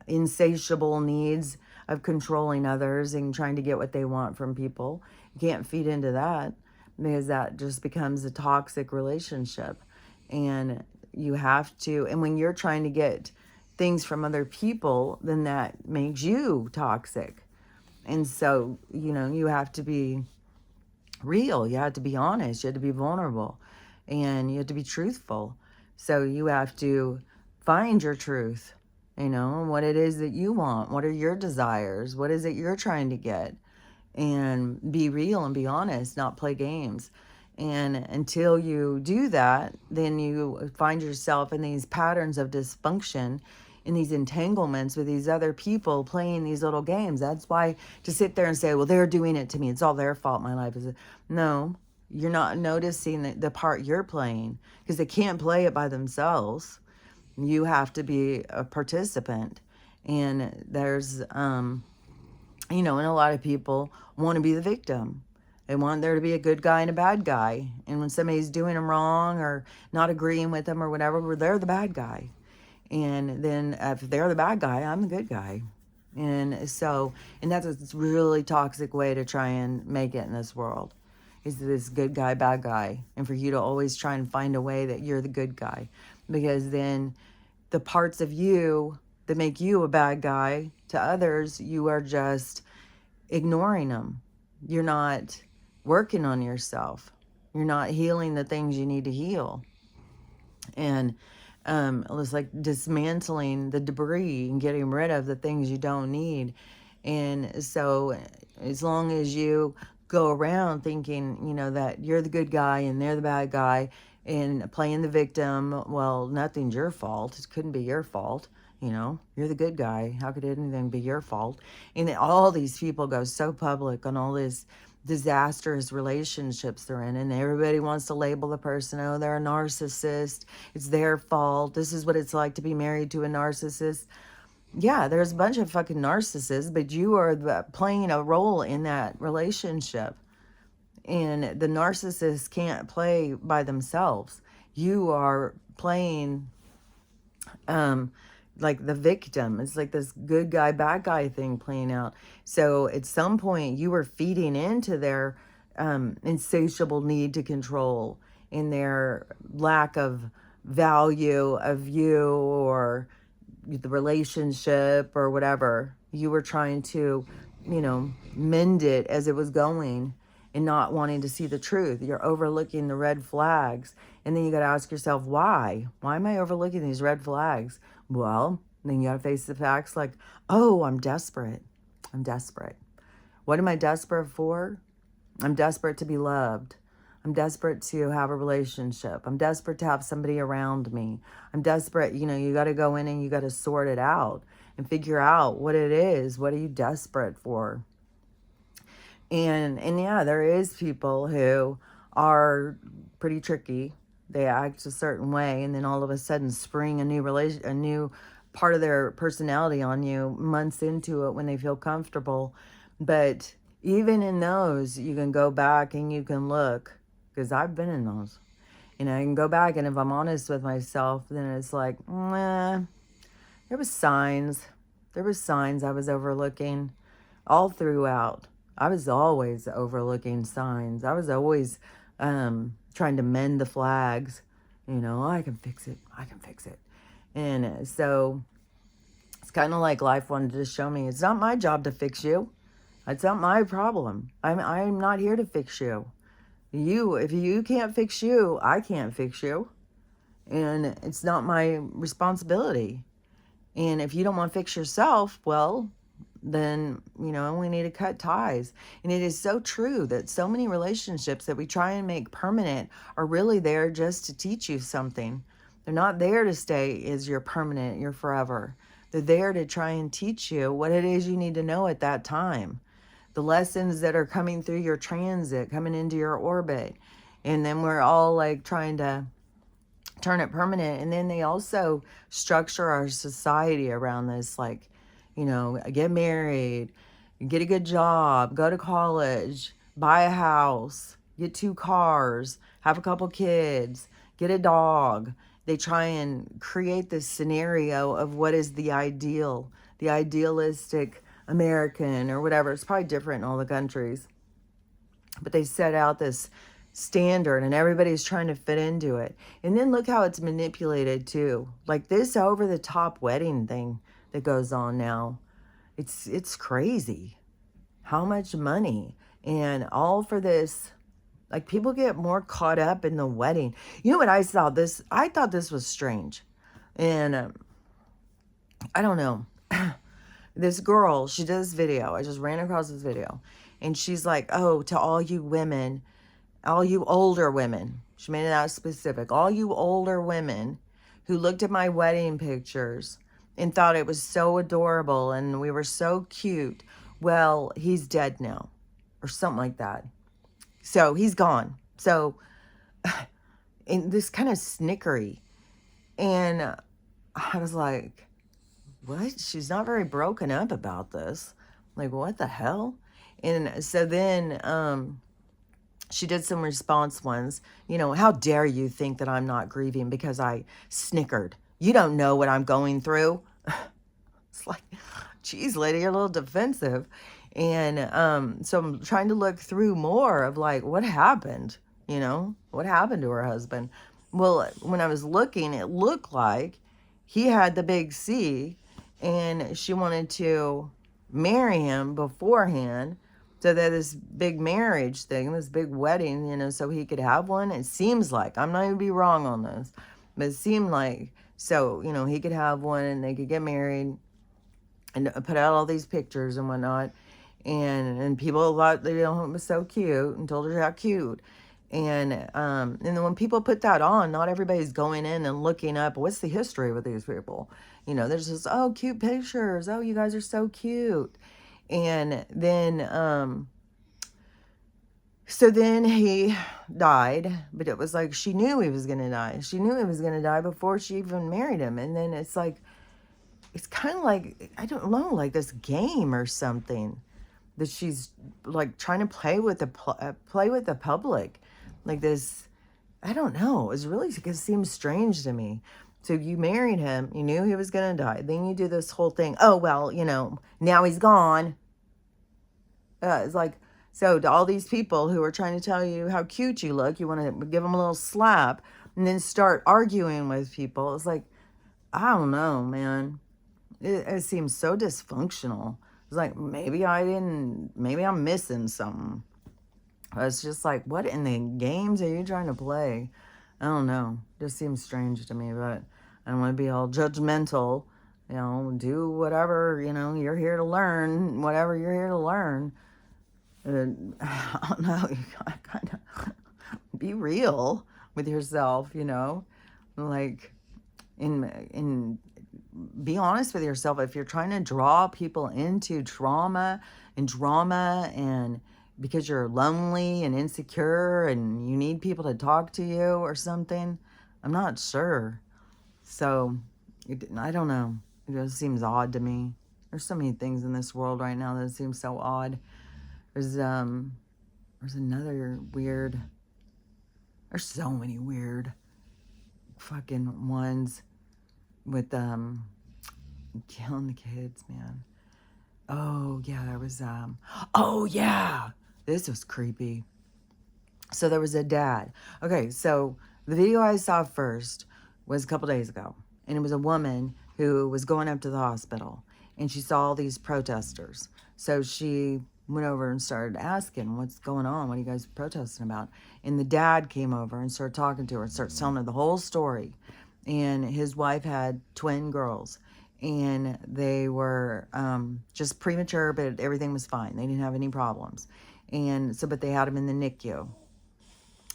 insatiable needs of controlling others and trying to get what they want from people. You can't feed into that, because that just becomes a toxic relationship. And you have to, and when you're trying to get things from other people, then that makes you toxic. And so, you have to be real. You have to be honest. You have to be vulnerable. And you have to be truthful. So you have to find your truth, what it is that you want. What are your desires? What is it you're trying to get? And be real and be honest, not play games. And until you do that, then you find yourself in these patterns of dysfunction, in these entanglements with these other people playing these little games. That's why to sit there and say, well, they're doing it to me, it's all their fault, my life is... No, you're not noticing the part you're playing, because they can't play it by themselves. You have to be a participant. And there's, and a lot of people want to be the victim. They want there to be a good guy and a bad guy. And when somebody's doing them wrong or not agreeing with them or whatever, well, they're the bad guy. And then if they're the bad guy, I'm the good guy. And so, and that's a really toxic way to try and make it in this world, is this good guy, bad guy. And for you to always try and find a way that you're the good guy. Because then the parts of you that make you a bad guy to others, you are just ignoring them. You're not working on yourself. You're not healing the things you need to heal. And it's like dismantling the debris and getting rid of the things you don't need. And so as long as you go around thinking, that you're the good guy and they're the bad guy and playing the victim, well, nothing's your fault. It couldn't be your fault. You're the good guy. How could anything be your fault? And then all these people go so public on all this disastrous relationships they're in, and everybody wants to label the person, oh, they're a narcissist, it's their fault, this is what it's like to be married to a narcissist. Yeah, there's a bunch of fucking narcissists, but you are playing a role in that relationship. And the narcissists can't play by themselves. You are playing like the victim. It's like this good guy, bad guy thing playing out. So at some point you were feeding into their insatiable need to control, in their lack of value of you, or the relationship or whatever. You were trying to, mend it as it was going and not wanting to see the truth. You're overlooking the red flags. And then you got to ask yourself, why? Why am I overlooking these red flags? Well, then you got to face the facts like, oh, I'm desperate. I'm desperate. What am I desperate for? I'm desperate to be loved. I'm desperate to have a relationship. I'm desperate to have somebody around me. I'm desperate, you got to go in and you got to sort it out and figure out what it is. What are you desperate for? And yeah, there is people who are pretty tricky. They act a certain way and then all of a sudden spring a new part of their personality on you months into it when they feel comfortable. But even in those, you can go back and you can look, because I've been in those. I can go back, and if I'm honest with myself, then it's like, there was signs. There was signs I was overlooking all throughout. I was always overlooking signs. I was always trying to mend the flags. I can fix it. I can fix it. And so it's kind of like life wanted to show me, it's not my job to fix you. It's not my problem. I'm not here to fix you. If you can't fix you, I can't fix you. And it's not my responsibility. And if you don't want to fix yourself, well, then, we need to cut ties. And it is so true that so many relationships that we try and make permanent are really there just to teach you something. They're not there to stay as your permanent, your forever. They're there to try and teach you what it is you need to know at that time. The lessons that are coming through your transit, coming into your orbit. And then we're all like trying to turn it permanent. And then they also structure our society around this, like, get married, get a good job, go to college, buy a house, get 2 cars, have a couple kids, get a dog. They try and create this scenario of what is the ideal, the idealistic American or whatever. It's probably different in all the countries. But they set out this standard and everybody's trying to fit into it. And then look how it's manipulated too. Like this over the top wedding thing that goes on now. It's crazy. How much money and all for this. Like people get more caught up in the wedding. You know what I saw this? I thought this was strange. And I don't know. This girl, she does video. I just ran across this video. And she's like, oh, to all you women, all you older women. She made it out specific. All you older women who looked at my wedding pictures and thought it was so adorable and we were so cute. Well, he's dead now. Or something like that. So he's gone. So, and this kind of snickery. And I was like, what? She's not very broken up about this. Like, what the hell? And so then she did some response ones. How dare you think that I'm not grieving because I snickered? You don't know what I'm going through. It's like, geez, lady, you're a little defensive. And so I'm trying to look through more of like, what happened? What happened to her husband? Well, when I was looking, it looked like he had the big C and she wanted to marry him beforehand. So that this big marriage thing, this big wedding, so he could have one. It seems like, I'm not going to be wrong on this, but it seemed like, so, he could have one and they could get married and put out all these pictures and whatnot. And people thought, it was so cute and told her how cute. And then when people put that on, not everybody's going in and looking up, what's the history with these people? There's just, oh, cute pictures. Oh, you guys are so cute. And then, so then he died, but it was like, she knew he was going to die. She knew he was going to die before she even married him. And then it's like, it's kind of like, I don't know, like this game or something that she's like trying to play with the public. Like this, I don't know. It seems strange to me. So you married him, you knew he was going to die. Then you do this whole thing. Oh, well, now he's gone. It's like, so to all these people who are trying to tell you how cute you look, you want to give them a little slap and then start arguing with people. It's like, I don't know, man. it seems so dysfunctional. It's like, maybe I'm missing something. It's just like, what in the games are you trying to play? I don't know. Just seems strange to me, but I don't want to be all judgmental. Do whatever, you're here to learn, whatever you're here to learn. I don't know. You gotta kind of be real with yourself, like, in be honest with yourself. If you're trying to draw people into trauma and drama, and because you're lonely and insecure and you need people to talk to you or something, I'm not sure. So I don't know. It just seems odd to me. There's so many things in this world right now that seem so odd. There's another weird. There's so many weird fucking ones with killing the kids, man. Oh yeah, there was oh yeah, this was creepy. So there was a dad. Okay, so the video I saw first was a couple days ago, and it was a woman who was going up to the hospital, and she saw all these protesters. So she went over and started asking, what's going on? What are you guys protesting about? And the dad came over and started talking to her and started telling her the whole story. And his wife had twin girls, and they were just premature, but everything was fine. They didn't have any problems. And so, but they had him in the NICU.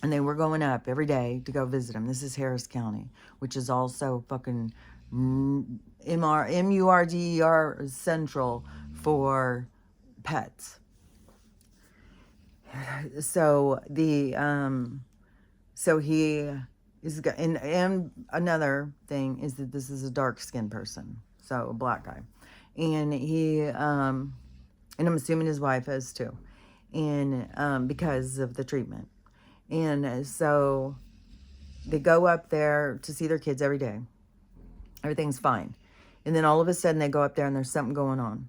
And they were going up every day to go visit him. This is Harris County, which is also fucking MURDER central for pets. So so he is, and another thing is that this is a dark-skinned person, so a black guy, and and I'm assuming his wife is too, and because of the treatment. And so they go up there to see their kids every day. Everything's fine. And then all of a sudden they go up there and there's something going on.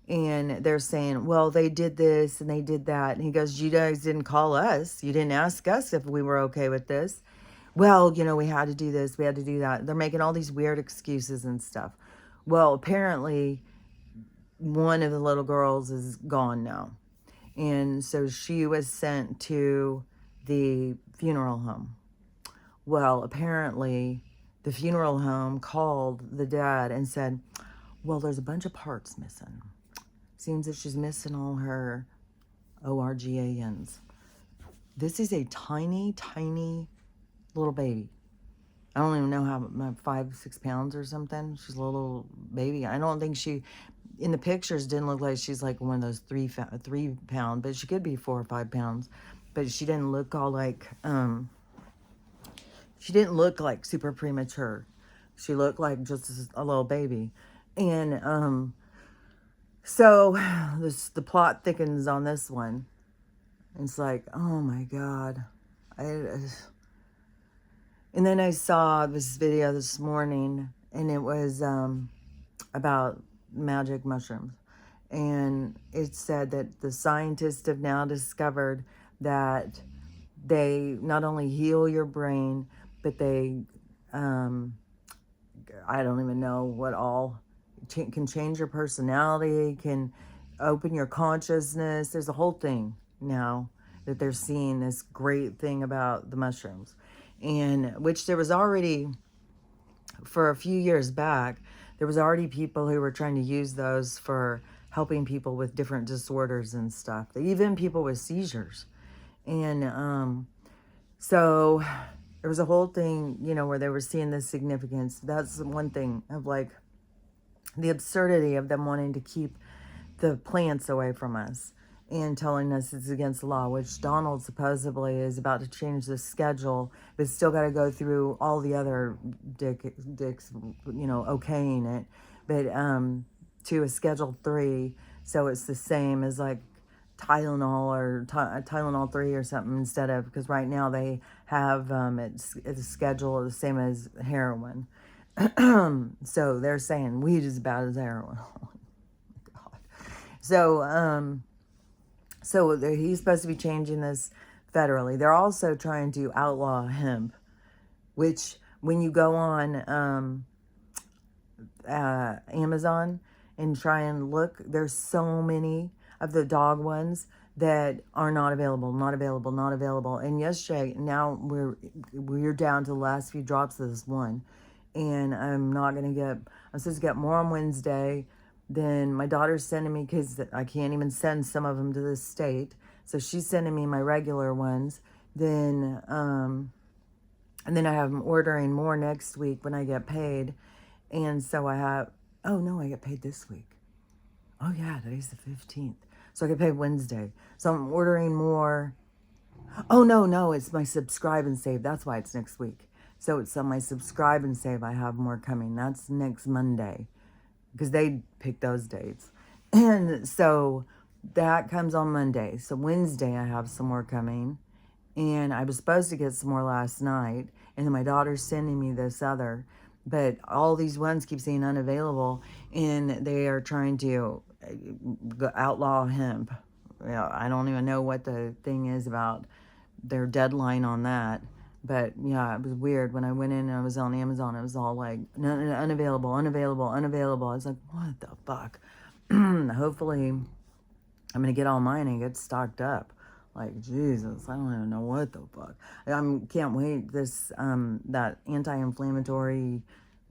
And they're saying, well, they did this and they did that. And he goes, you guys didn't call us. You didn't ask us if we were okay with this. Well, we had to do this. We had to do that. They're making all these weird excuses and stuff. Well, apparently one of the little girls is gone now. And so she was sent to the funeral home. Well, apparently the funeral home called the dad and said, well, there's a bunch of parts missing. Seems that she's missing all her ORGANs. This is a tiny, tiny little baby. I don't even know how, 5-6 pounds or something. She's a little baby. I don't think she, in the pictures, didn't look like she's like one of those 3 pound, but she could be 4 or 5 pounds. But she didn't look all like, she didn't look like super premature. She looked like just a little baby. And so the plot thickens on this one. It's like, oh my God. And then I saw this video this morning, and it was about magic mushrooms. And it said that the scientists have now discovered that they not only heal your brain, but they, I don't even know what all, can change your personality, can open your consciousness. There's a whole thing now that they're seeing, this great thing about the mushrooms. And which there was already, for a few years back, there was already people who were trying to use those for helping people with different disorders and stuff, even people with seizures. And so there was a whole thing, where they were seeing the significance. That's one thing of like the absurdity of them wanting to keep the plants away from us and telling us it's against the law, which Donald supposedly is about to change the schedule, but still got to go through all the other dicks, okaying it, but to a Schedule 3, so it's the same as like Tylenol or Tylenol 3 or something, instead of, because right now they have it's a schedule the same as heroin. So they're saying weed is about as heroin. Oh my God. So so he's supposed to be changing this federally. They're also trying to outlaw hemp, which when you go on Amazon and try and look. There's so many of the dog ones that are not available, not available, not available. And yesterday, now we're down to the last few drops of this one, and I'm supposed to get more on Wednesday. Then my daughter's sending me, because I can't even send some of them to this state, so she's sending me my regular ones. Then and then I have them ordering more next week when I get paid. And so oh no, I get paid this week. Oh yeah, today's the 15th. So I get paid Wednesday. So I'm ordering more. Oh no, it's my subscribe and save. That's why it's next week. So it's on my subscribe and save. I have more coming. That's next Monday, because they pick those dates. And so that comes on Monday. So Wednesday I have some more coming. And I was supposed to get some more last night. And then my daughter's sending me this other. But all these ones keep saying unavailable. And they are trying to outlaw hemp. I don't even know what the thing is about their deadline on that. But yeah, it was weird. When I went in and I was on Amazon, it was all like, no, unavailable, unavailable, unavailable. I was like, what the fuck? Hopefully I'm going to get all mine and get stocked up. Like, Jesus, I don't even know what the fuck. I can't wait. That anti-inflammatory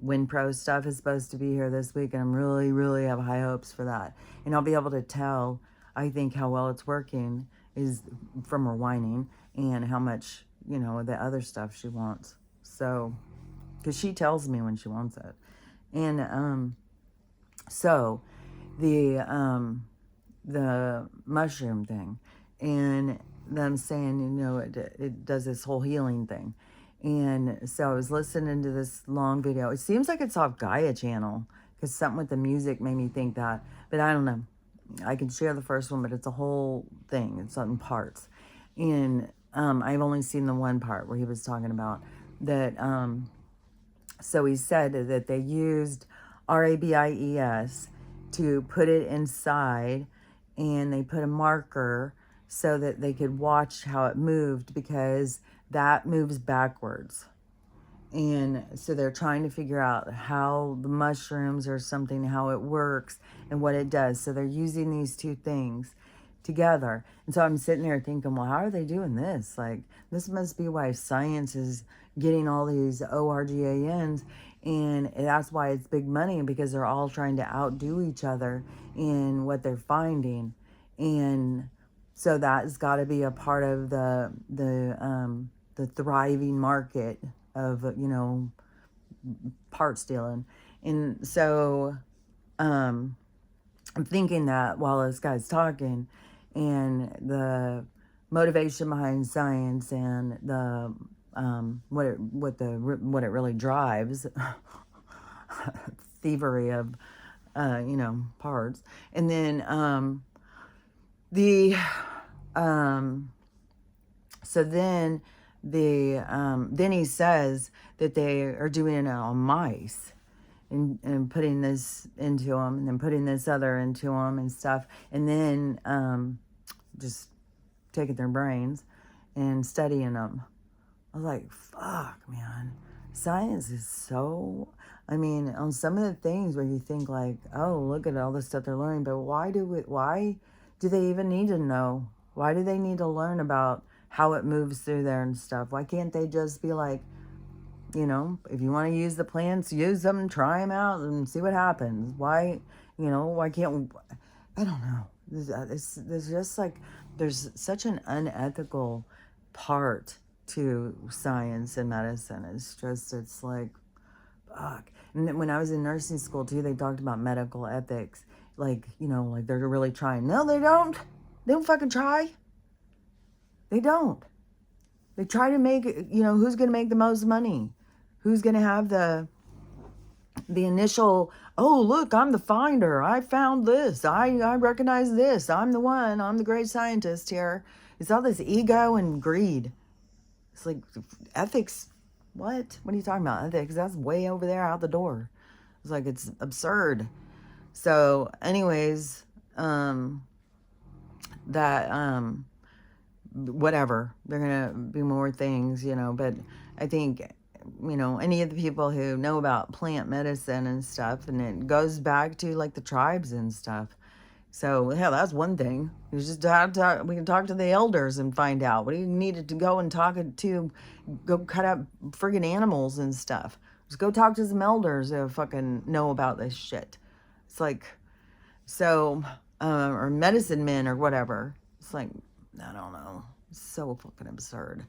WinPro stuff is supposed to be here this week, and I'm really, really have high hopes for that. And I'll be able to tell, I think, how well it's working is from her whining, and how much, the other stuff she wants. So, because she tells me when she wants it. And, so, the mushroom thing, and them saying, it does this whole healing thing. And so I was listening to this long video. It seems like it's off Gaia channel, because something with the music made me think that, but I don't know. I can share the first one, but it's a whole thing. It's in parts. And I've only seen the one part where he was talking about that. So he said that they used RABIES to put it inside, and they put a marker so that they could watch how it moved, because that moves backwards. And so they're trying to figure out how the mushrooms or something, how it works and what it does. So they're using these two things together. And so I'm sitting there thinking, well, how are they doing this? Like, this must be why science is getting all these ORGANs. And that's why it's big money, because they're all trying to outdo each other in what they're finding. And so that's got to be a part of the thriving market of, part stealing. And so I'm thinking that while this guy's talking, and the motivation behind science, and the what it really drives, thievery of parts. And then so then then he says that they are doing it on mice, and putting this into them, and then putting this other into them and stuff, and then just taking their brains and studying them. I was like, fuck, man. Science is so, on some of the things where you think like, oh, look at all the stuff they're learning, but why do they even need to know? Why do they need to learn about how it moves through there and stuff? Why can't they just be like, if you want to use the plants, use them, try them out and see what happens? Why can't, I don't know. There's just like, there's such an unethical part to science and medicine. It's like, fuck. And then when I was in nursing school too, they talked about medical ethics. Like, like they're really trying. No, they don't. They don't fucking try. They don't. They try to make, who's going to make the most money? Who's going to have the initial, oh, look, I'm the finder. I found this. I recognize this. I'm the one. I'm the great scientist here. It's all this ego and greed. It's like, ethics, what? What are you talking about? Ethics, that's way over there out the door. It's like, it's absurd. So, anyways, whatever. They're going to be more things, but I think any of the people who know about plant medicine and stuff, and it goes back to like the tribes and stuff. So, hell, that's one thing. You just we can talk to the elders and find out. What do you need to go and go cut up friggin' animals and stuff? Just go talk to some elders who fucking know about this shit. It's like, so, or medicine men or whatever. It's like, I don't know. It's so fucking absurd.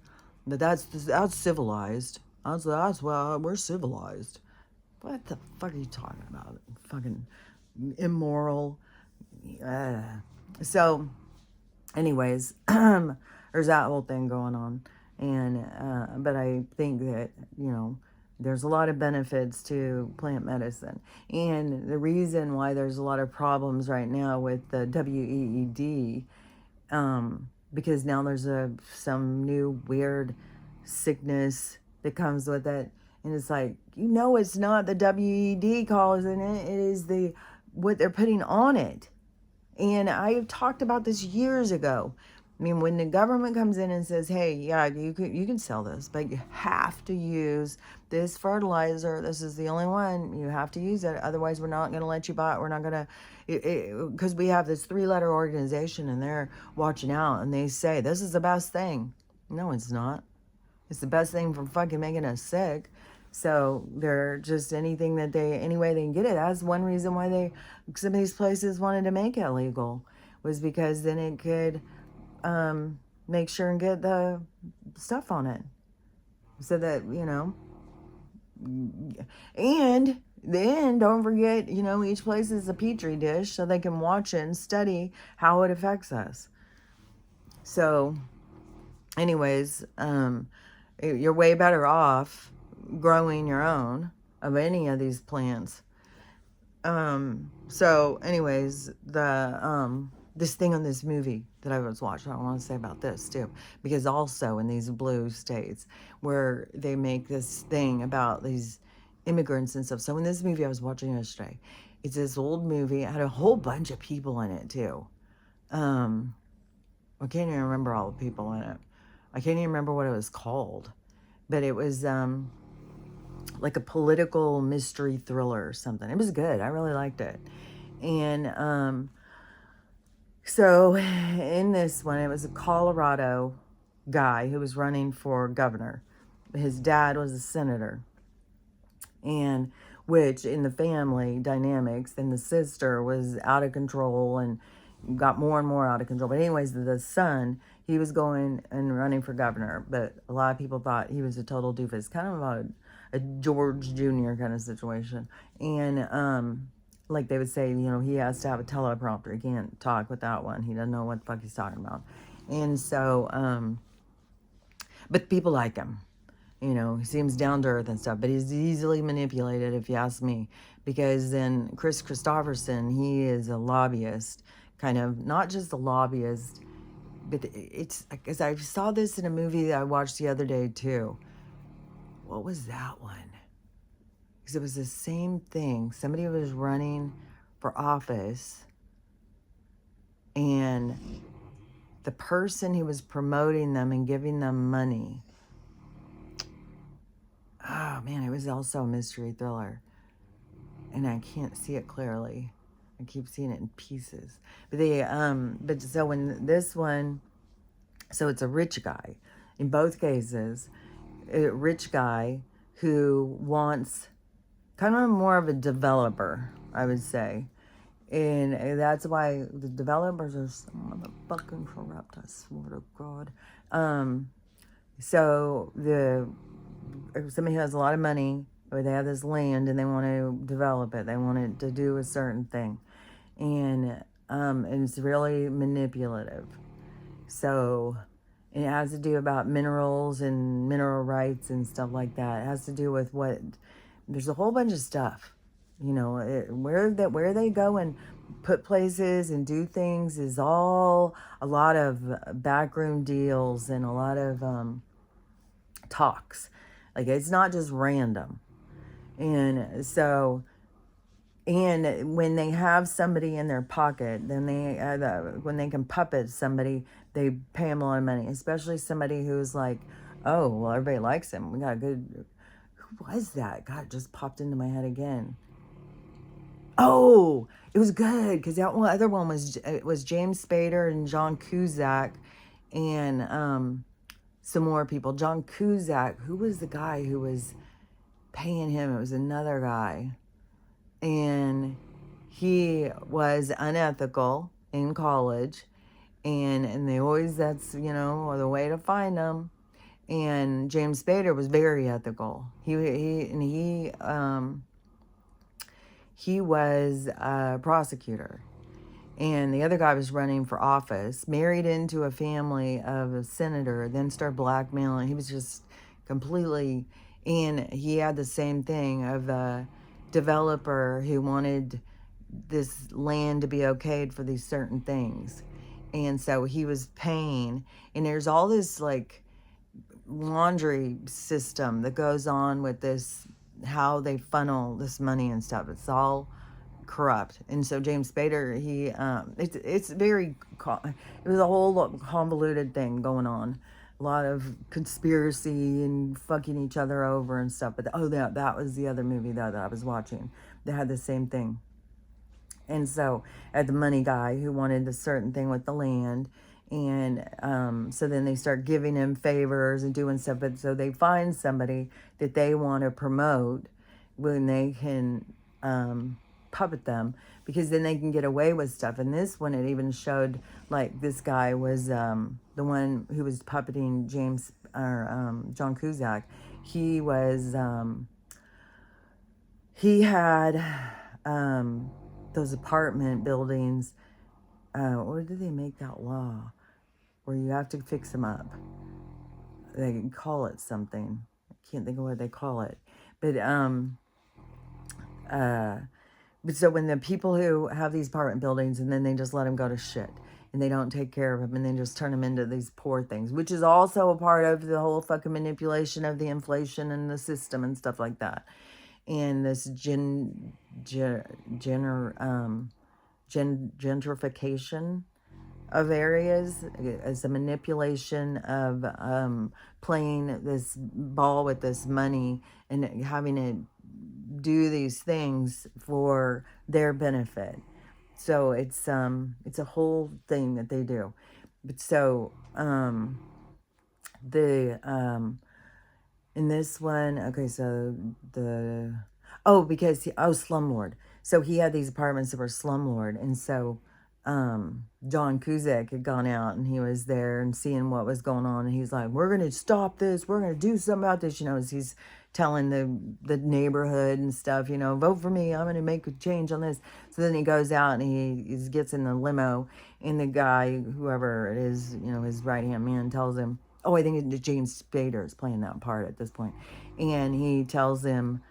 But that's civilized. That's why we're civilized. What the fuck are you talking about? Fucking immoral. So, anyways, there's that whole thing going on. And, but I think that, there's a lot of benefits to plant medicine. And the reason why there's a lot of problems right now with the WEED, because now there's some new weird sickness that comes with it. And it's like, it's not the WED causing it. It is what they're putting on it. And I've talked about this years ago. I mean, when the government comes in and says, hey, yeah, you can sell this, but you have to use this fertilizer. This is the only one. You have to use it. Otherwise, we're not going to let you buy it. We're not going to, because we have this 3-letter organization and they're watching out and they say, this is the best thing. No, it's not. It's the best thing for fucking making us sick. So they're just any way they can get it. That's one reason why some of these places wanted to make it legal, was because then it could make sure and get the stuff on it. So that, and then don't forget, each place is a petri dish so they can watch it and study how it affects us. So anyways, you're way better off growing your own of any of these plants. So anyways, this thing on this movie that I was watching, I want to say about this too, because also in these blue states where they make this thing about these immigrants and stuff. So in this movie I was watching yesterday, it's this old movie. It had a whole bunch of people in it too. I can't even remember all the people in it. I can't even remember what it was called, but it was, like a political mystery thriller or something. It was good. I really liked it. And so in this one, it was a Colorado guy who was running for governor. His dad was a senator. And which in the family dynamics, then the sister was out of control and got more and more out of control. But anyways, the son, he was going and running for governor. But a lot of people thought he was a total doofus. Kind of a George Jr. kind of situation. And like they would say, he has to have a teleprompter. He can't talk without one. He doesn't know what the fuck he's talking about. And so, but people like him. He seems down to earth and stuff, but he's easily manipulated, if you ask me. Because then Chris Christopherson, he is a lobbyist, kind of, not just a lobbyist, but it's, because I saw this in a movie that I watched the other day too. What was that one? Because it was the same thing. Somebody was running for office, and the person who was promoting them and giving them money, oh man, it was also a mystery thriller. And I can't see it clearly. I keep seeing it in pieces. But so when this one, so it's a rich guy. In both cases, a rich guy who wants kind of more of a developer, I would say. And that's why the developers are so motherfucking corrupt, I swear to God. So somebody who has a lot of money, or they have this land and they want to develop it. They want it to do a certain thing. And it's really manipulative. So it has to do about minerals and mineral rights and stuff like that. It has to do with there's a whole bunch of stuff, where they go and put places and do things is all a lot of backroom deals and a lot of talks. Like, it's not just random. And so, and when they have somebody in their pocket, then when they can puppet somebody, they pay them a lot of money, especially somebody who's like, oh, well, everybody likes him. We got a was that? God, it just popped into my head again. Oh, it was good because that one other one was, it was James Spader and John Cusack and some more people. John Cusack, who was the guy who was paying him? It was another guy, and he was unethical in college, and they always, that's, you know, the way to find them. And James Spader was very ethical. He was a prosecutor, and the other guy was running for office, married into a family of a senator, then started blackmailing. He was just completely, and he had the same thing of a developer who wanted this land to be okayed for these certain things. And so he was paying, and there's all this like laundry system that goes on with this, how they funnel this money and stuff. It's all corrupt. And so James Spader, he it's very, it was a whole convoluted thing going on, a lot of conspiracy and fucking each other over and stuff. But oh, that was the other movie that I was watching that had the same thing. And so had the money guy who wanted a certain thing with the land, and so then they start giving him favors and doing stuff. But so they find somebody that they want to promote when they can puppet them, because then they can get away with stuff. And this one, it even showed like this guy was the one who was puppeting James or John Cusack. He was he had those apartment buildings. Or did they make that law where you have to fix them up? They call it something. I can't think of what they call it. But so when the people who have these apartment buildings and then they just let them go to shit and they don't take care of them and then just turn them into these poor things, which is also a part of the whole fucking manipulation of the inflation and the system and stuff like that. And this gentrification of areas as a manipulation of playing this ball with this money and having it do these things for their benefit. So it's a whole thing that they do. But so in this one, okay, so because slumlord. So he had these apartments that were slumlord, and so John Cusack had gone out and he was there and seeing what was going on, and he's like, "We're gonna stop this. We're gonna do something about this." You know, as he's telling the neighborhood and stuff, you know, "Vote for me. I'm gonna make a change on this." So then he goes out and he gets in the limo, and the guy, whoever it is, you know, his right hand man, tells him, oh, I think it's James Spader is playing that part at this point, and he tells him,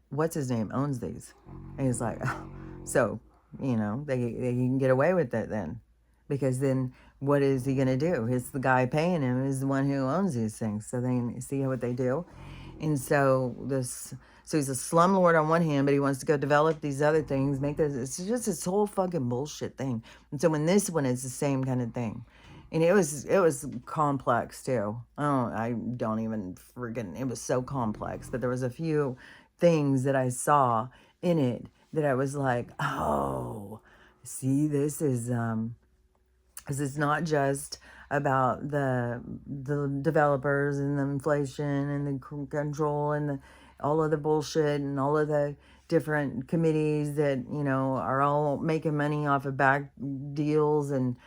what's his name owns these, and he's like, oh. So you know they can get away with it then, because then what is he gonna do? It's the guy paying him is the one who owns these things. So they see what they do, and so he's a slumlord on one hand, but he wants to go develop these other things, make this. It's just this whole fucking bullshit thing. And so when this one is the same kind of thing. And it was complex too. I don't even friggin', it was so complex. But there was a few things that I saw in it that I was like, oh, see, this is not about the developers and the inflation and the control and all of the bullshit and all of the different committees that, you know, are all making money off of back deals and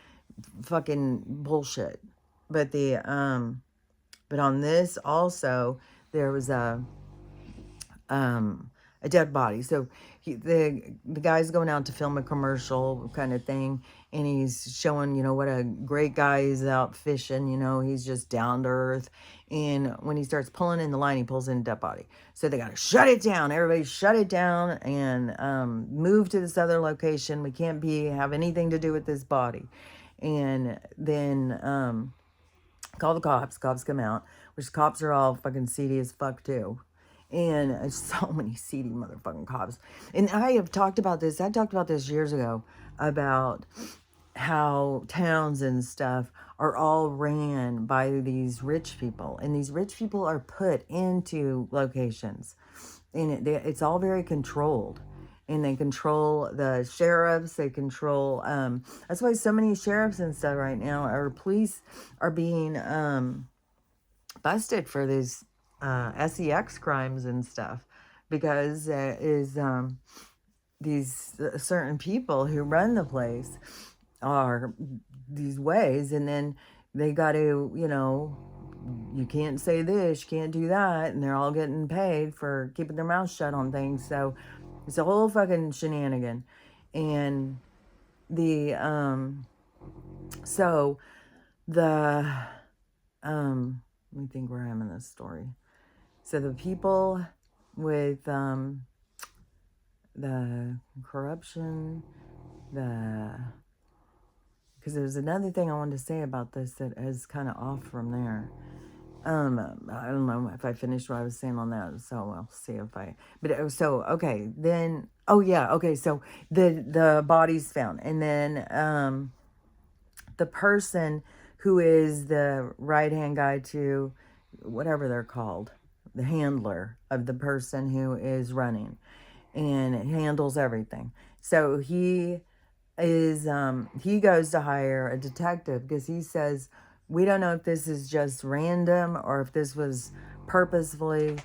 fucking bullshit. But but on this also there was a dead body. So the guy's going out to film a commercial kind of thing, and he's showing, you know, what a great guy is out fishing. You know, he's just down to earth. And when he starts pulling in the line, he pulls in a dead body. So they got to shut it down. Everybody shut it down and move to this other location. We can't have anything to do with this body. And then call the cops. Cops come out, which cops are all fucking seedy as fuck too. And so many seedy motherfucking cops. And I have talked about this. I talked about this years ago about how towns and stuff are all ran by these rich people, and these rich people are put into locations, and it's all very controlled, and they control the sheriffs, they control that's why so many sheriffs and stuff right now, or police, are being busted for these sex crimes and stuff, because is these certain people who run the place are these ways, and then they got to, you can't say this, you can't do that, and they're all getting paid for keeping their mouth shut on things. So it's a whole fucking shenanigan. And the so the let me think where I am in this story. So the people with the corruption, because there's another thing I wanted to say about this that is kind of off from there. I don't know if I finished what I was saying on that, so I'll see if so okay, then, oh yeah, okay, so the body's found, and then the person who is the right-hand guy to whatever they're called, the handler of the person who is running, and it handles everything. So he goes to hire a detective because he says, we don't know if this is just random or if this was purposefully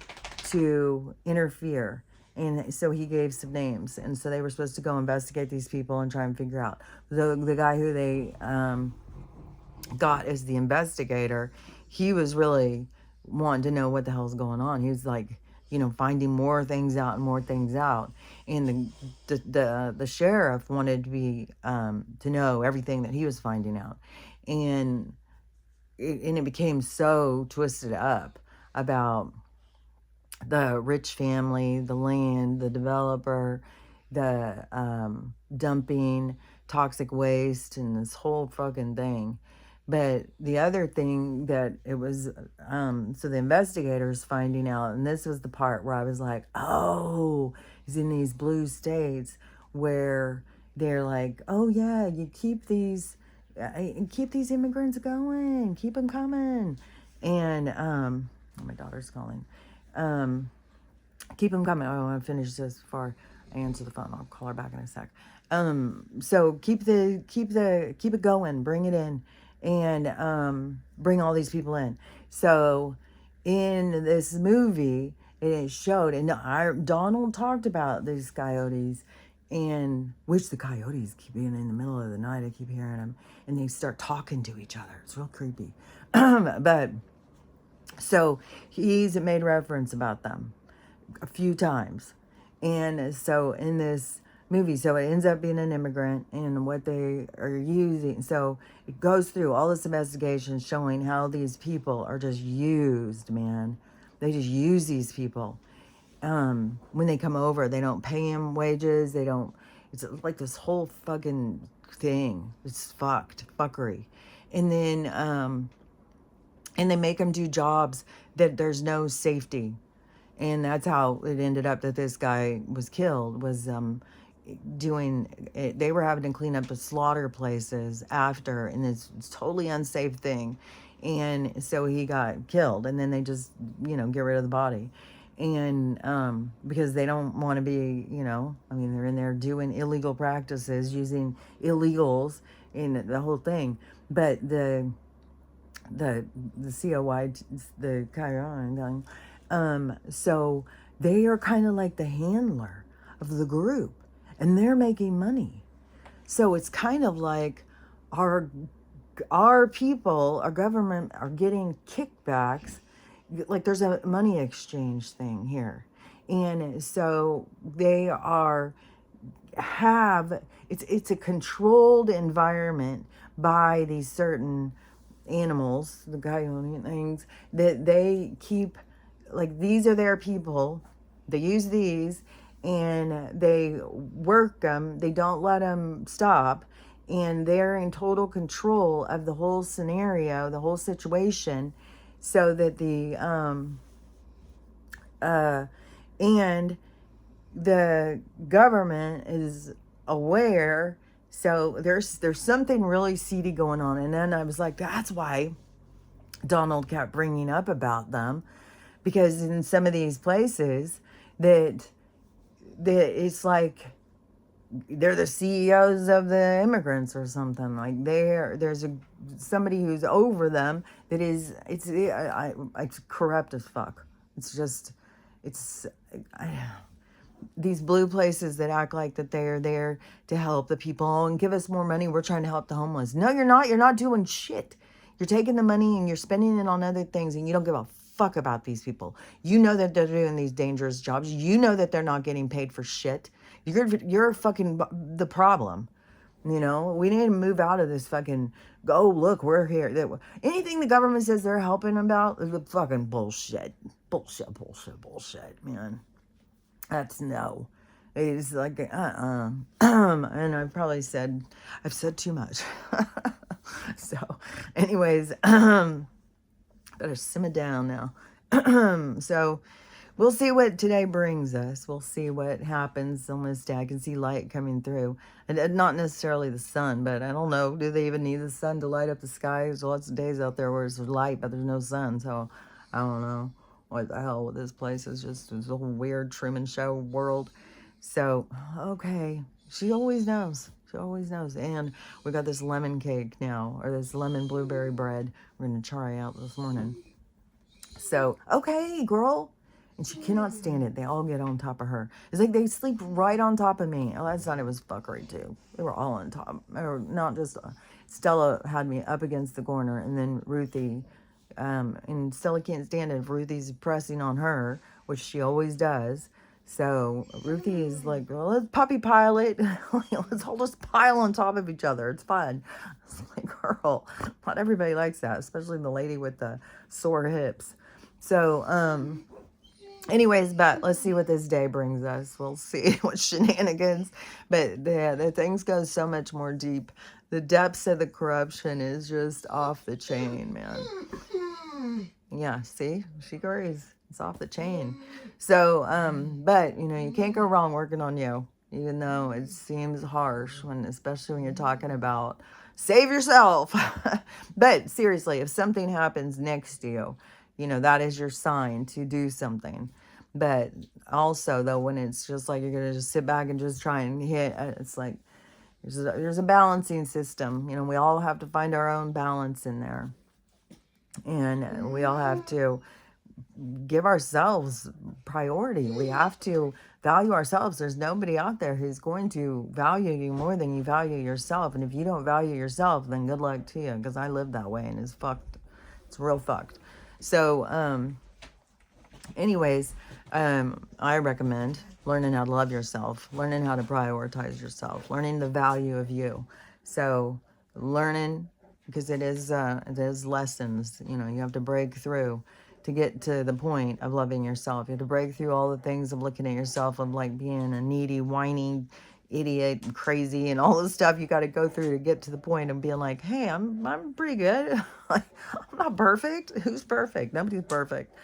to interfere. And so he gave some names, and so they were supposed to go investigate these people and try and figure out. The guy who they got as the investigator, he was really wanting to know what the hell's going on. He was like, finding more things out and more things out. And the sheriff wanted to be to know everything that he was finding out, and it became so twisted up about the rich family, the land, the developer, the dumping toxic waste, and this whole fucking thing. But the other thing that it was, so the investigators finding out, and this was the part where I was like, oh, it's in these blue states where they're like, oh yeah, you keep these immigrants going, keep them coming. And my daughter's calling. Keep them coming. I want to finish this before I answer the phone. I'll call her back in a sec. So keep it going, bring it in, and bring all these people in. So in this movie, it showed, and Donald talked about these coyotes, and which the coyotes keep being in the middle of the night. I keep hearing them, and they start talking to each other. It's real creepy. But so he's made reference about them a few times. And so in this movie, so it ends up being an immigrant and what they are using. So it goes through all this investigation showing how these people are just used, man. They just use these people. When they come over, they don't pay them wages. They don't, it's like this whole fucking thing. It's fuckery. And then, and they make them do jobs that there's no safety. And that's how it ended up that this guy was killed, was doing it. They were having to clean up the slaughter places after, and it's totally unsafe thing. And so he got killed, and then they just, get rid of the body. And because they don't want to be, they're in there doing illegal practices, using illegals in the whole thing. But the COY, the Chiron, so they are kind of like the handler of the group, and they're making money. So it's kind of like our people, our government are getting kickbacks. Like there's a money exchange thing here. And so they it's a controlled environment by these certain animals, the coyote things, that they keep, like these are their people. They use these and they work them. They don't let them stop. And they're in total control of the whole scenario, the whole situation, so that and the government is aware So there's something really seedy going on. And then I was like, that's why Donald kept bringing up about them, because in some of these places that it's like they're the CEOs of the immigrants or something. Like there's somebody who's over them that is it's corrupt as fuck. It's just it's these blue places that act like that they are there to help the people and give us more money. We're trying to help the homeless. No, you're not. You're not doing shit. You're taking the money and you're spending it on other things, and you don't give a fuck about these people. You know that they're doing these dangerous jobs. You know that they're not getting paid for shit. You're fucking the problem. You know, we need to move out of this fucking, oh, look, we're here. Anything the government says they're helping about is fucking bullshit. Bullshit, man. That's no. It's like, and I've said too much. So, anyways, better simmer down now. So, we'll see what today brings us. We'll see what happens on this day. I can see light coming through. And not necessarily the sun, but I don't know. Do they even need the sun to light up the sky? There's lots of days out there where there's light, but there's no sun. So, I don't know what the hell with this place is. Just it's a whole weird Truman Show world. So, okay. She always knows. She always knows. And we got this lemon cake now, or this lemon blueberry bread we're going to try out this morning. So, okay, girl. And she cannot stand it. They all get on top of her. It's like they sleep right on top of me. Oh, that's not, it was fuckery too. They were all on top. Or not just, Stella had me up against the corner, and then Ruthie, and Stella can't stand it if Ruthie's pressing on her, which she always does. So Ruthie is like, well, let's puppy pile it. Let's all just pile on top of each other. It's fun. It's like, girl, not everybody likes that, especially the lady with the sore hips. So, anyways, but let's see what this day brings us. We'll see what shenanigans. But the things go so much more deep. The depths of the corruption is just off the chain, man. Yeah, see? She agrees. It's off the chain. So, but, you know, you can't go wrong working on you. Even though it seems harsh, especially when you're talking about save yourself. But seriously, if something happens next to you, you know, that is your sign to do something. But also, though, when it's just like you're going to just sit back and just try and hit, it's like there's a balancing system. You know, we all have to find our own balance in there. And we all have to give ourselves priority. We have to value ourselves. There's nobody out there who's going to value you more than you value yourself. And if you don't value yourself, then good luck to you, because I live that way and it's fucked. It's real fucked. So, anyways, I recommend learning how to love yourself, learning how to prioritize yourself, learning the value of you. So learning, because it is lessons, you know, you have to break through to get to the point of loving yourself. You have to break through all the things of looking at yourself of like being a needy, whiny idiot and crazy and all this stuff you got to go through to get to the point of being like, hey, I'm pretty good. I'm not perfect. Who's perfect? Nobody's perfect.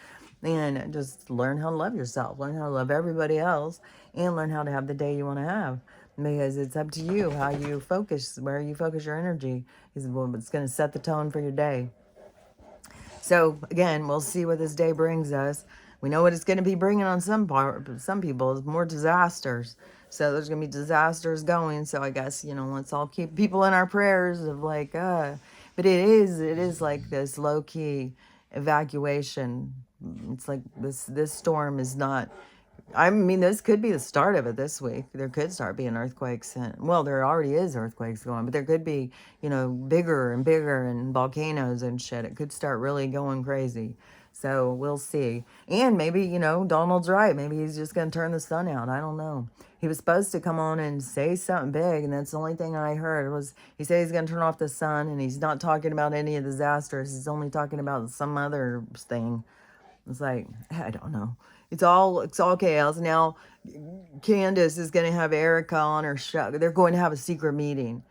And just learn how to love yourself, learn how to love everybody else, and learn how to have the day you want to have. Because it's up to you how you focus, where you focus your energy is what's going to set the tone for your day. So again, we'll see what this day brings us. We know what it's going to be bringing on some people is more disasters. So there's going to be disasters going. So I guess, you know, let's all keep people in our prayers of like, but it is like this low key evacuation. It's like this storm is not, I mean, this could be the start of it this week. There could start being earthquakes. Well, there already is earthquakes going, but there could be, you know, bigger and volcanoes and shit. It could start really going crazy. So we'll see. And maybe, you know, Donald's right. Maybe he's just going to turn the sun out. I don't know. He was supposed to come on and say something big, and that's the only thing I heard was he said he's going to turn off the sun, and he's not talking about any of the disasters. He's only talking about some other thing. It's like, I don't know. It's all chaos. Now, Candace is going to have Erica on her show. They're going to have a secret meeting.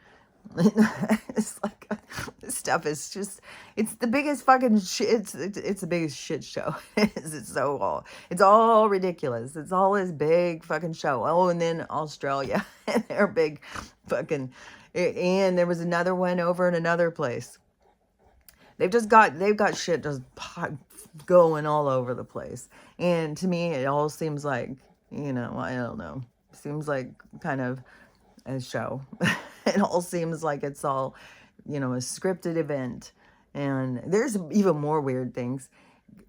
It's like, this stuff is just, it's the biggest fucking shit. It's the biggest shit show. It's all ridiculous. It's all this big fucking show. Oh, and then Australia and their big fucking, And there was another one over in another place. They've got shit just going all over the place. And to me, it all seems like, I don't know, seems like kind of a show. It all seems like it's all, a scripted event. And there's even more weird things,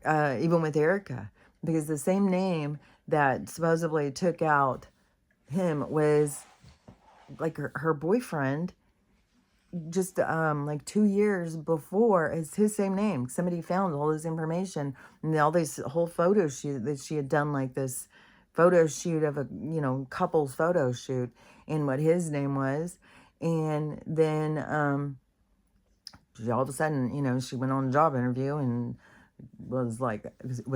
even with Erica, because the same name that supposedly took out him was like her boyfriend just like 2 years before. It's his same name. Somebody found all this information and all this whole photo shoot that she had done, like this photo shoot of a couple's photo shoot, and what his name was. And then all of a sudden, she went on a job interview and was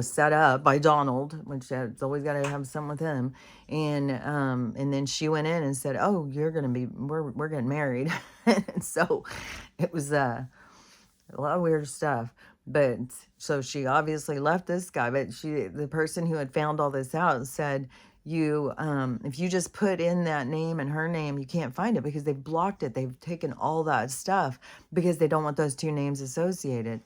set up by Donald, which it's always got to have something with him. And then she went in and said, "Oh, we're getting married." And so it was a lot of weird stuff. But so she obviously left this guy, but the person who had found all this out said, if you just put in that name and her name, you can't find it because they've blocked it. They've taken all that stuff because they don't want those two names associated.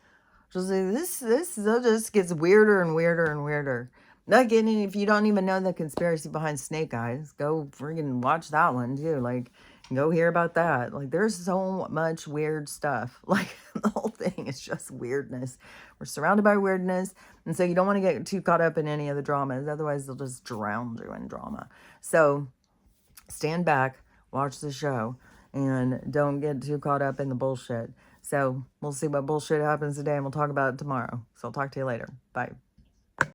So this just gets weirder and weirder and weirder. Not getting, if you don't even know the conspiracy behind Snake Eyes, go friggin' watch that one too. Like, go hear about that. Like, there's so much weird stuff. Like, the whole thing is just weirdness. We're surrounded by weirdness, and so you don't want to get too caught up in any of the dramas. Otherwise, they'll just drown you in drama. So, stand back, watch the show, and don't get too caught up in the bullshit. So we'll see what bullshit happens today, and we'll talk about it tomorrow. So I'll talk to you later. Bye.